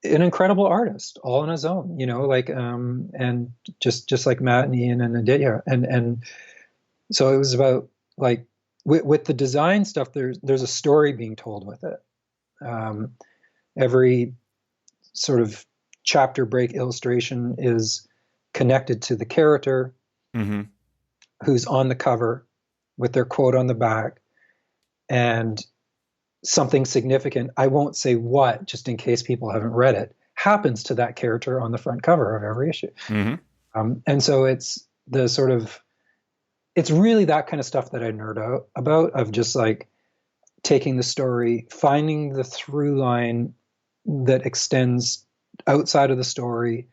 S2: an incredible artist all on his own, like and just like Matt and Ian and Aditya, and so it was about like with the design stuff, there's a story being told with it. Every sort of chapter break illustration is connected to the character
S1: Mm-hmm.
S2: who's on the cover with their quote on the back, and something significant, I won't say what, just in case people haven't read it, happens to that character on the front cover of every issue.
S1: Mm-hmm.
S2: And so it's really that kind of stuff that I nerd out about, of just like taking the story, finding the through line that extends outside of the story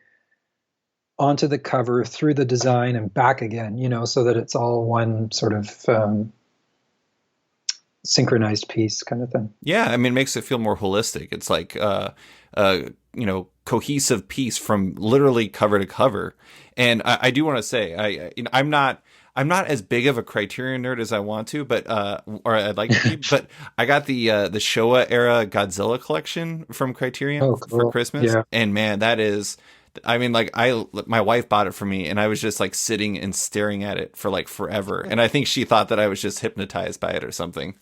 S2: onto the cover, through the design, and back again, so that it's all one sort of synchronized piece kind of thing.
S1: Yeah, I mean, it makes it feel more holistic. It's like cohesive piece from literally cover to cover. And I do want to say, I'm not as big of a Criterion nerd as I want to, but or I'd like to be. But I got the Showa era Godzilla collection from Criterion for Christmas,
S2: Yeah.
S1: and man, that is. I mean, like my wife bought it for me, and I was just like sitting and staring at it for like forever. And I think she thought that I was just hypnotized by it or something.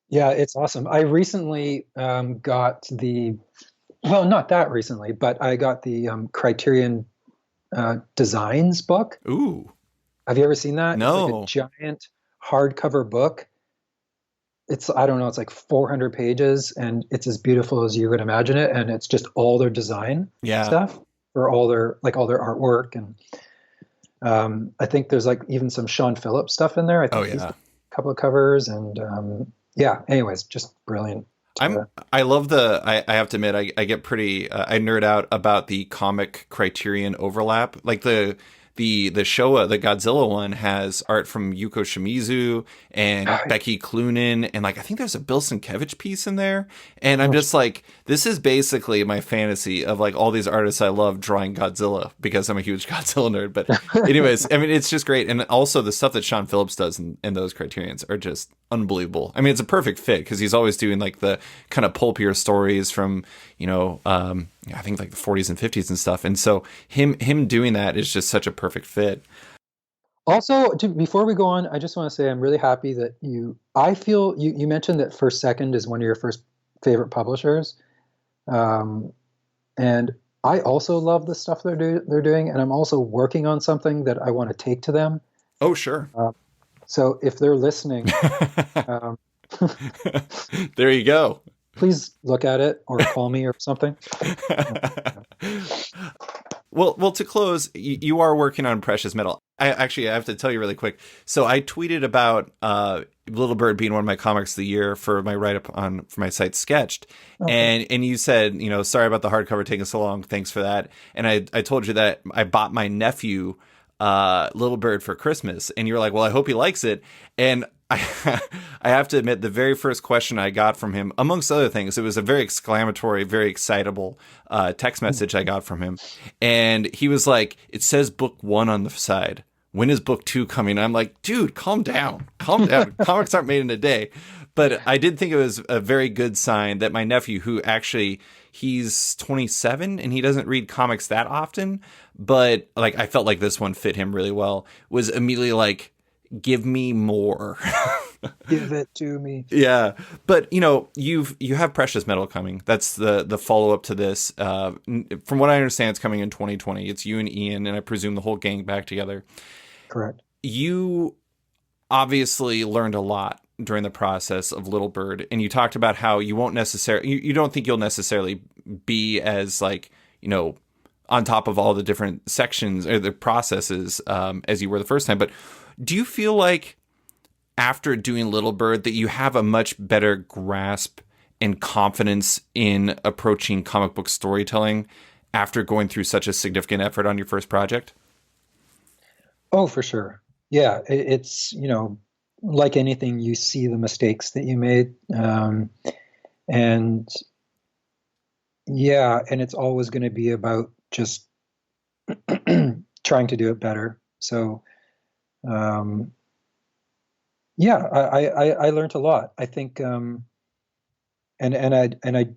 S2: Yeah, it's awesome. I recently got not that recently, but I got the Criterion Designs book.
S1: Ooh.
S2: Have you ever seen that?
S1: No.
S2: It's like a giant hardcover book. I don't know, it's like 400 pages, and it's as beautiful as you would imagine it. And it's just all their design stuff, or all their artwork. And I think there's like even some Sean Phillips stuff in there. I think he's got a couple of covers, and anyways, just brilliant.
S1: I love I have to admit, I get pretty, I nerd out about the comic Criterion overlap. Like the Showa, the Godzilla one, has art from Yuko Shimizu and Becky Cloonan, and like I think there's a Bill Sienkiewicz piece in there, and I'm just like, this is basically my fantasy of like all these artists I love drawing Godzilla because I'm a huge Godzilla nerd. But anyways, I mean, it's just great. And also the stuff that Sean Phillips does in those Criterions are just unbelievable. I mean, it's a perfect fit because he's always doing like the kind of pulpier stories from, I think like the 40s and 50s and stuff. And so him doing that is just such a perfect fit.
S2: Also, before we go on, I just want to say I'm really happy that I feel you mentioned that First Second is one of your first favorite publishers. And I also love the stuff they're doing, and I'm also working on something that I want to take to them.
S1: Oh, sure.
S2: So if they're listening,
S1: there you go.
S2: Please look at it or call me or something.
S1: Well, to close, you are working on Precious Metal. I have to tell you really quick. So I tweeted about Little Bird being one of my comics of the year for my write-up for my site Sketched. Okay. And you said, sorry about the hardcover taking so long. Thanks for that. And I told you that I bought my nephew Little Bird for Christmas. And you were like, well, I hope he likes it. And I have to admit, the very first question I got from him, amongst other things, it was a very exclamatory, very excitable text message I got from him. And he was like, it says book 1 on the side. When is book 2 coming? I'm like, dude, calm down. Calm down. Comics aren't made in a day. But I did think it was a very good sign that my nephew, who actually, he's 27 and he doesn't read comics that often, but like I felt like this one fit him really well, was immediately like, give me more.
S2: Give it to me.
S1: Yeah. But you have Precious Metal coming. That's the follow-up to this. From what I understand, it's coming in 2020. It's you and Ian, and I presume the whole gang back together.
S2: Correct.
S1: You obviously learned a lot during the process of Little Bird, and you talked about how you won't necessarily, you don't think you'll necessarily be as like, on top of all the different sections or the processes as you were the first time. But do you feel like after doing Little Bird that you have a much better grasp and confidence in approaching comic book storytelling after going through such a significant effort on your first project?
S2: Oh, for sure. Yeah. It's, like anything, you see the mistakes that you made. And yeah, and it's always going to be about just trying to do it better. So, yeah, I learned a lot. I think, and I,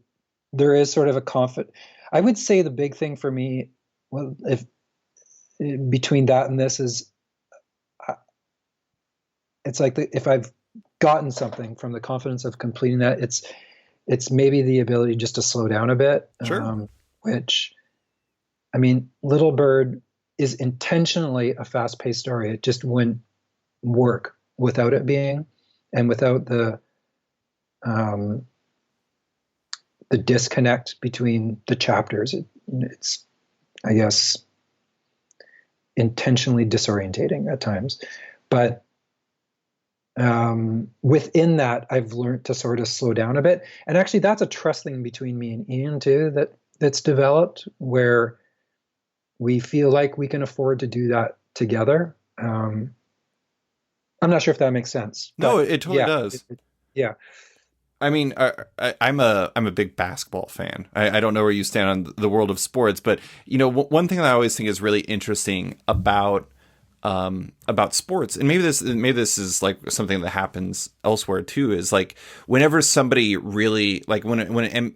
S2: there is sort of a I would say the big thing for me, well, if between that and this is, it's like if I've gotten something from the confidence of completing that, it's maybe the ability just to slow down a bit.
S1: Sure.
S2: Which, I mean, Little Bird is intentionally a fast-paced story. It just wouldn't work without it being, and without the disconnect between the chapters. It's, I guess, intentionally disorientating at times. But within that, I've learned to sort of slow down a bit. And actually, that's a trust thing between me and Ian too, that's developed, where we feel like we can afford to do that together. I'm not sure if that makes sense.
S1: No, it totally does.
S2: Yeah.
S1: I mean, I'm a big basketball fan. I don't know where you stand on the world of sports, but one thing that I always think is really interesting about sports, and maybe this is like something that happens elsewhere too, is like whenever somebody really, like when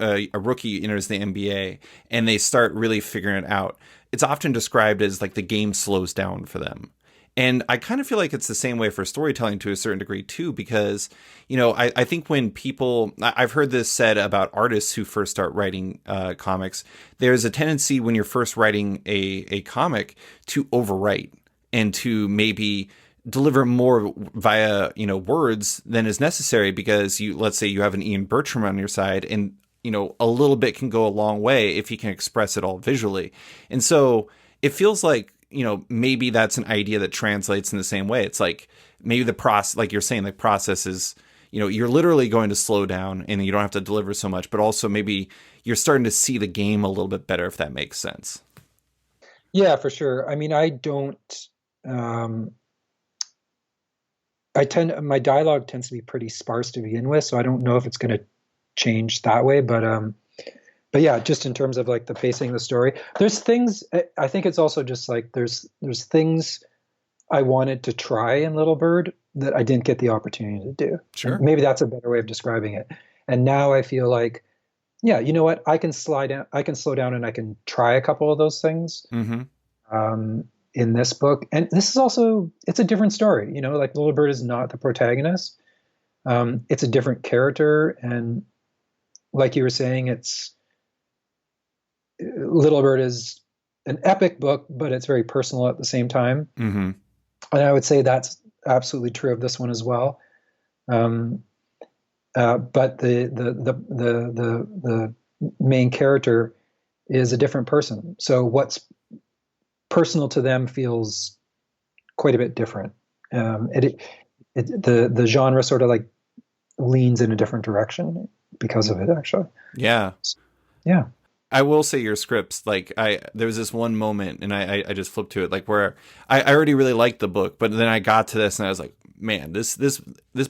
S1: a rookie enters the NBA and they start really figuring it out, it's often described as like the game slows down for them. And I kind of feel like it's the same way for storytelling to a certain degree too, because, I think when people, I've heard this said about artists who first start writing comics, there's a tendency when you're first writing a comic to overwrite and to maybe deliver more via, words than is necessary, because let's say you have an Ian Bertram on your side, and, a little bit can go a long way if he can express it all visually. And so it feels like, maybe that's an idea that translates in the same way. It's like maybe the process, like you're saying, the process is, you're literally going to slow down and you don't have to deliver so much, but also maybe you're starting to see the game a little bit better, if that makes sense.
S2: Yeah, for sure. I mean, I don't, my dialogue tends to be pretty sparse to begin with, so I don't know if it's going to change that way, but but yeah, just in terms of like the pacing of the story, there's things, I think it's also just like there's things I wanted to try in Little Bird that I didn't get the opportunity to do.
S1: Sure.
S2: And maybe that's a better way of describing it. And now I feel like, yeah, you know what? I can slow down and I can try a couple of those things in this book. And this is also, it's a different story. You know, like Little Bird is not the protagonist. It's a different character. And like you were saying, Little Bird is an epic book, but it's very personal at the same time.
S1: Mm-hmm.
S2: And I would say that's absolutely true of this one as well. But the main character is a different person. So what's personal to them feels quite a bit different. The genre sort of like leans in a different direction because of it, actually.
S1: Yeah.
S2: Yeah.
S1: I will say your scripts, like there was this one moment and I just flipped to it, like where I already really liked the book, but then I got to this and I was like, man, this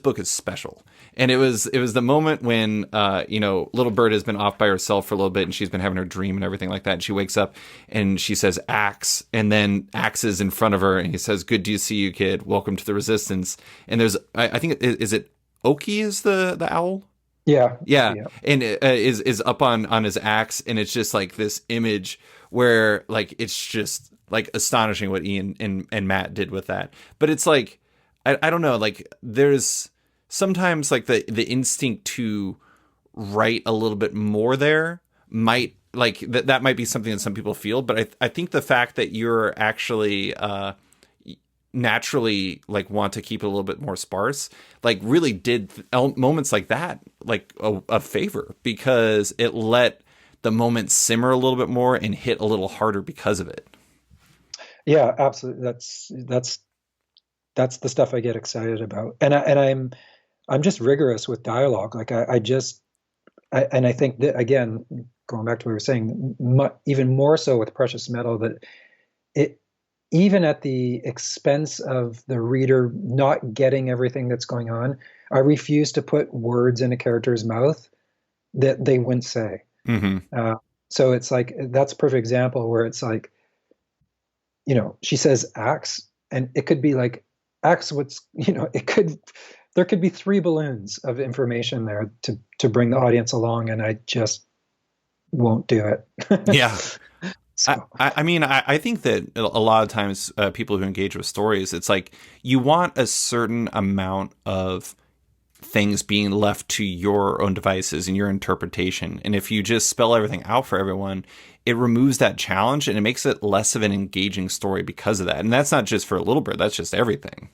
S1: book is special. And it was the moment when, Little Bird has been off by herself for a little bit and she's been having her dream and everything like that. And she wakes up and she says, Axe. And then Axe is in front of her and he says, good to see you, kid. Welcome to the Resistance. And there's, I think, is it Oki is the owl?
S2: Yeah.
S1: And is up on his axe, and it's just like this image where like it's just like astonishing what Ian and Matt did with that. But it's like I don't know, like there's sometimes like the instinct to write a little bit more there might like that might be something that some people feel, but I think the fact that you're actually naturally like want to keep it a little bit more sparse, like really did moments like that like a favor, because it let the moment simmer a little bit more and hit a little harder because of it.
S2: Yeah, absolutely. That's the stuff I get excited about, and I'm just rigorous with dialogue. Like I think that, again, going back to what we were saying, even more so with Precious Metal, that it, even at the expense of the reader not getting everything that's going on, I refuse to put words in a character's mouth that they wouldn't say.
S1: Mm-hmm.
S2: So it's like, that's a perfect example where it's like, she says axe, and it could be like, axe, there could be 3 balloons of information there to bring the audience along, and I just won't do it.
S1: Yeah.
S2: So.
S1: I think that a lot of times people who engage with stories, it's like you want a certain amount of things being left to your own devices and your interpretation. And if you just spell everything out for everyone, it removes that challenge and it makes it less of an engaging story because of that. And that's not just for Little Bird, that's just everything.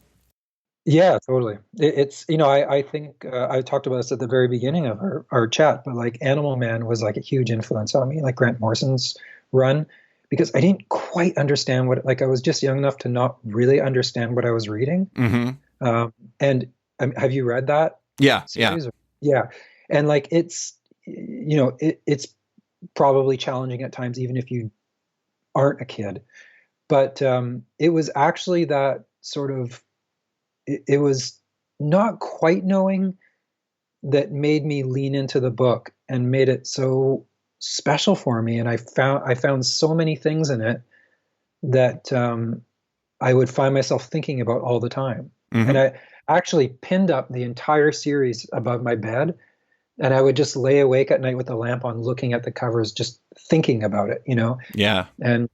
S2: Yeah, totally. It's, I think I talked about this at the very beginning of our chat, but like Animal Man was like a huge influence on me, like Grant Morrison's run, because I didn't quite understand I was just young enough to not really understand what I was reading.
S1: Mm-hmm.
S2: And have you read that?
S1: Yeah.
S2: Series? Yeah. And like, it's probably challenging at times, even if you aren't a kid, but it was actually that sort of, it was not quite knowing that made me lean into the book and made it so special for me. And I found so many things in it that I would find myself thinking about all the time. Mm-hmm. And I actually pinned up the entire series above my bed, and I would just lay awake at night with the lamp on, looking at the covers, just thinking about it, Yeah. And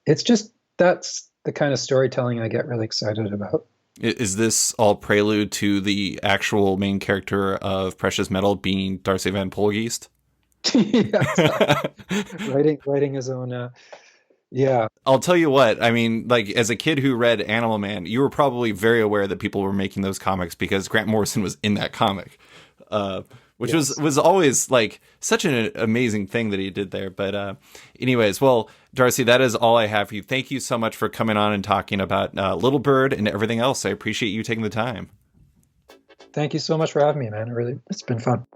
S2: it's just, that's the kind of storytelling I get really excited about.
S1: Is this all prelude to the actual main character of Precious Metal being Darcy Van Poelgeest?
S2: Yeah, writing his own. Yeah.
S1: I'll tell you what, I mean, like, as a kid who read Animal Man, you were probably very aware that people were making those comics because Grant Morrison was in that comic, which was always like such an amazing thing that he did there. But anyways, well, Darcy, that is all I have for you. Thank you so much for coming on and talking about Little Bird and everything else. I appreciate you taking the time.
S2: Thank you so much for having me, man. It's been fun.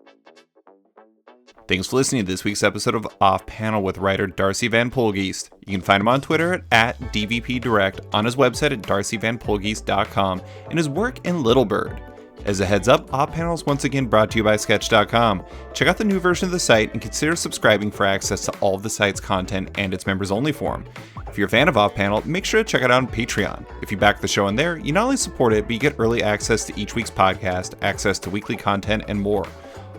S1: Thanks for listening to this week's episode of Off Panel with writer Darcy Van Poelgeest. You can find him on Twitter at DVP Direct, on his website at darcyvanpoelgeest.com, and his work in Little Bird. As a heads up, Off Panel is once again brought to you by Sketch.com. Check out the new version of the site and consider subscribing for access to all of the site's content and its members only forum. If you're a fan of Off Panel, make sure to check it out on Patreon. If you back the show in there, you not only support it, but you get early access to each week's podcast, access to weekly content, and more.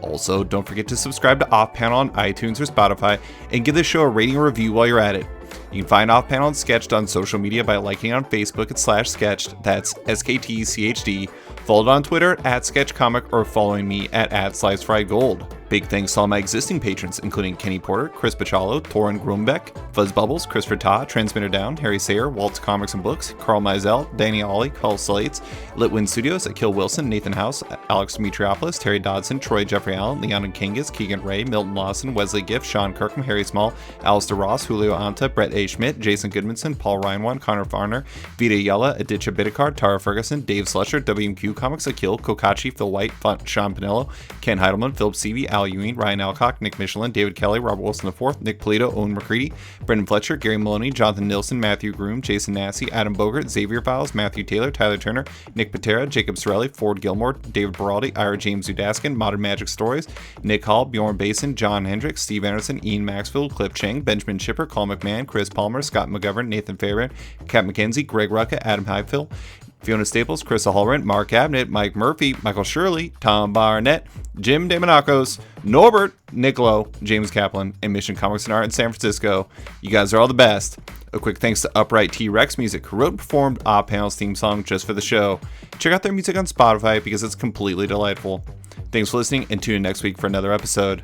S1: Also, don't forget to subscribe to Off Panel on iTunes or Spotify and give the show a rating or review while you're at it. You can find Off Panel and Sketched on social media by liking it on Facebook at /Sketched, that's SKTCHD, followed on Twitter at SketchComic, or following me at @SlicedFriedGold. Big thanks to all my existing patrons, including Kenny Porter, Chris Pachalo, Torin Grumbeck, Fuzz Bubbles, Christopher Ta, Transmitter Down, Harry Sayer, Waltz Comics and Books, Carl Mizell, Danny Ollie, Carl Slates, Litwin Studios, Akil Wilson, Nathan House, Alex Dimitriopoulos, Terry Dodson, Troy Jeffrey Allen, Leon Kingus, Keegan Ray, Milton Lawson, Wesley Giff, Sean Kirkham, Harry Small, Alistair Ross, Julio Anta, Brett A. Schmidt, Jason Goodmanson, Paul Ryanwan, Connor Farner, Vita Yella, Aditya Bidikar, Tara Ferguson, Dave Slusher, WMQ Comics, Akil, Kokachi, Phil White, Sean Pinello, Ken Heidelman, Philip Seavey, Al Ewing, Ryan Alcock, Nick Michelin, David Kelly, Robert Wilson IV, Nick Polito, Owen McCready, Brendan Fletcher, Gary Maloney, Jonathan Nilsson, Matthew Groom, Jason Massey, Adam Bogert, Xavier Files, Matthew Taylor, Tyler Turner, Nick Patera, Jacob Sorelli, Ford Gilmore, David Baraldi, Ira James Udaskin, Modern Magic Stories, Nick Hall, Bjorn Basin, John Hendricks, Steve Anderson, Ian Maxfield, Cliff Chang, Benjamin Shipper, Cole McMahon, Chris Palmer, Scott McGovern, Nathan Fairbairn, Kat McKenzie, Greg Rucka, Adam Highfield, Fiona Staples, Chris Hallren, Mark Abnett, Mike Murphy, Michael Shirley, Tom Barnett, Jim DeMonacos, Norbert, Nick Lowe, James Kaplan, and Mission Comics and Art in San Francisco. You guys are all the best. A quick thanks to Upright T-Rex Music, who wrote and performed Off Panel's theme song just for the show. Check out their music on Spotify because it's completely delightful. Thanks for listening, and tune in next week for another episode.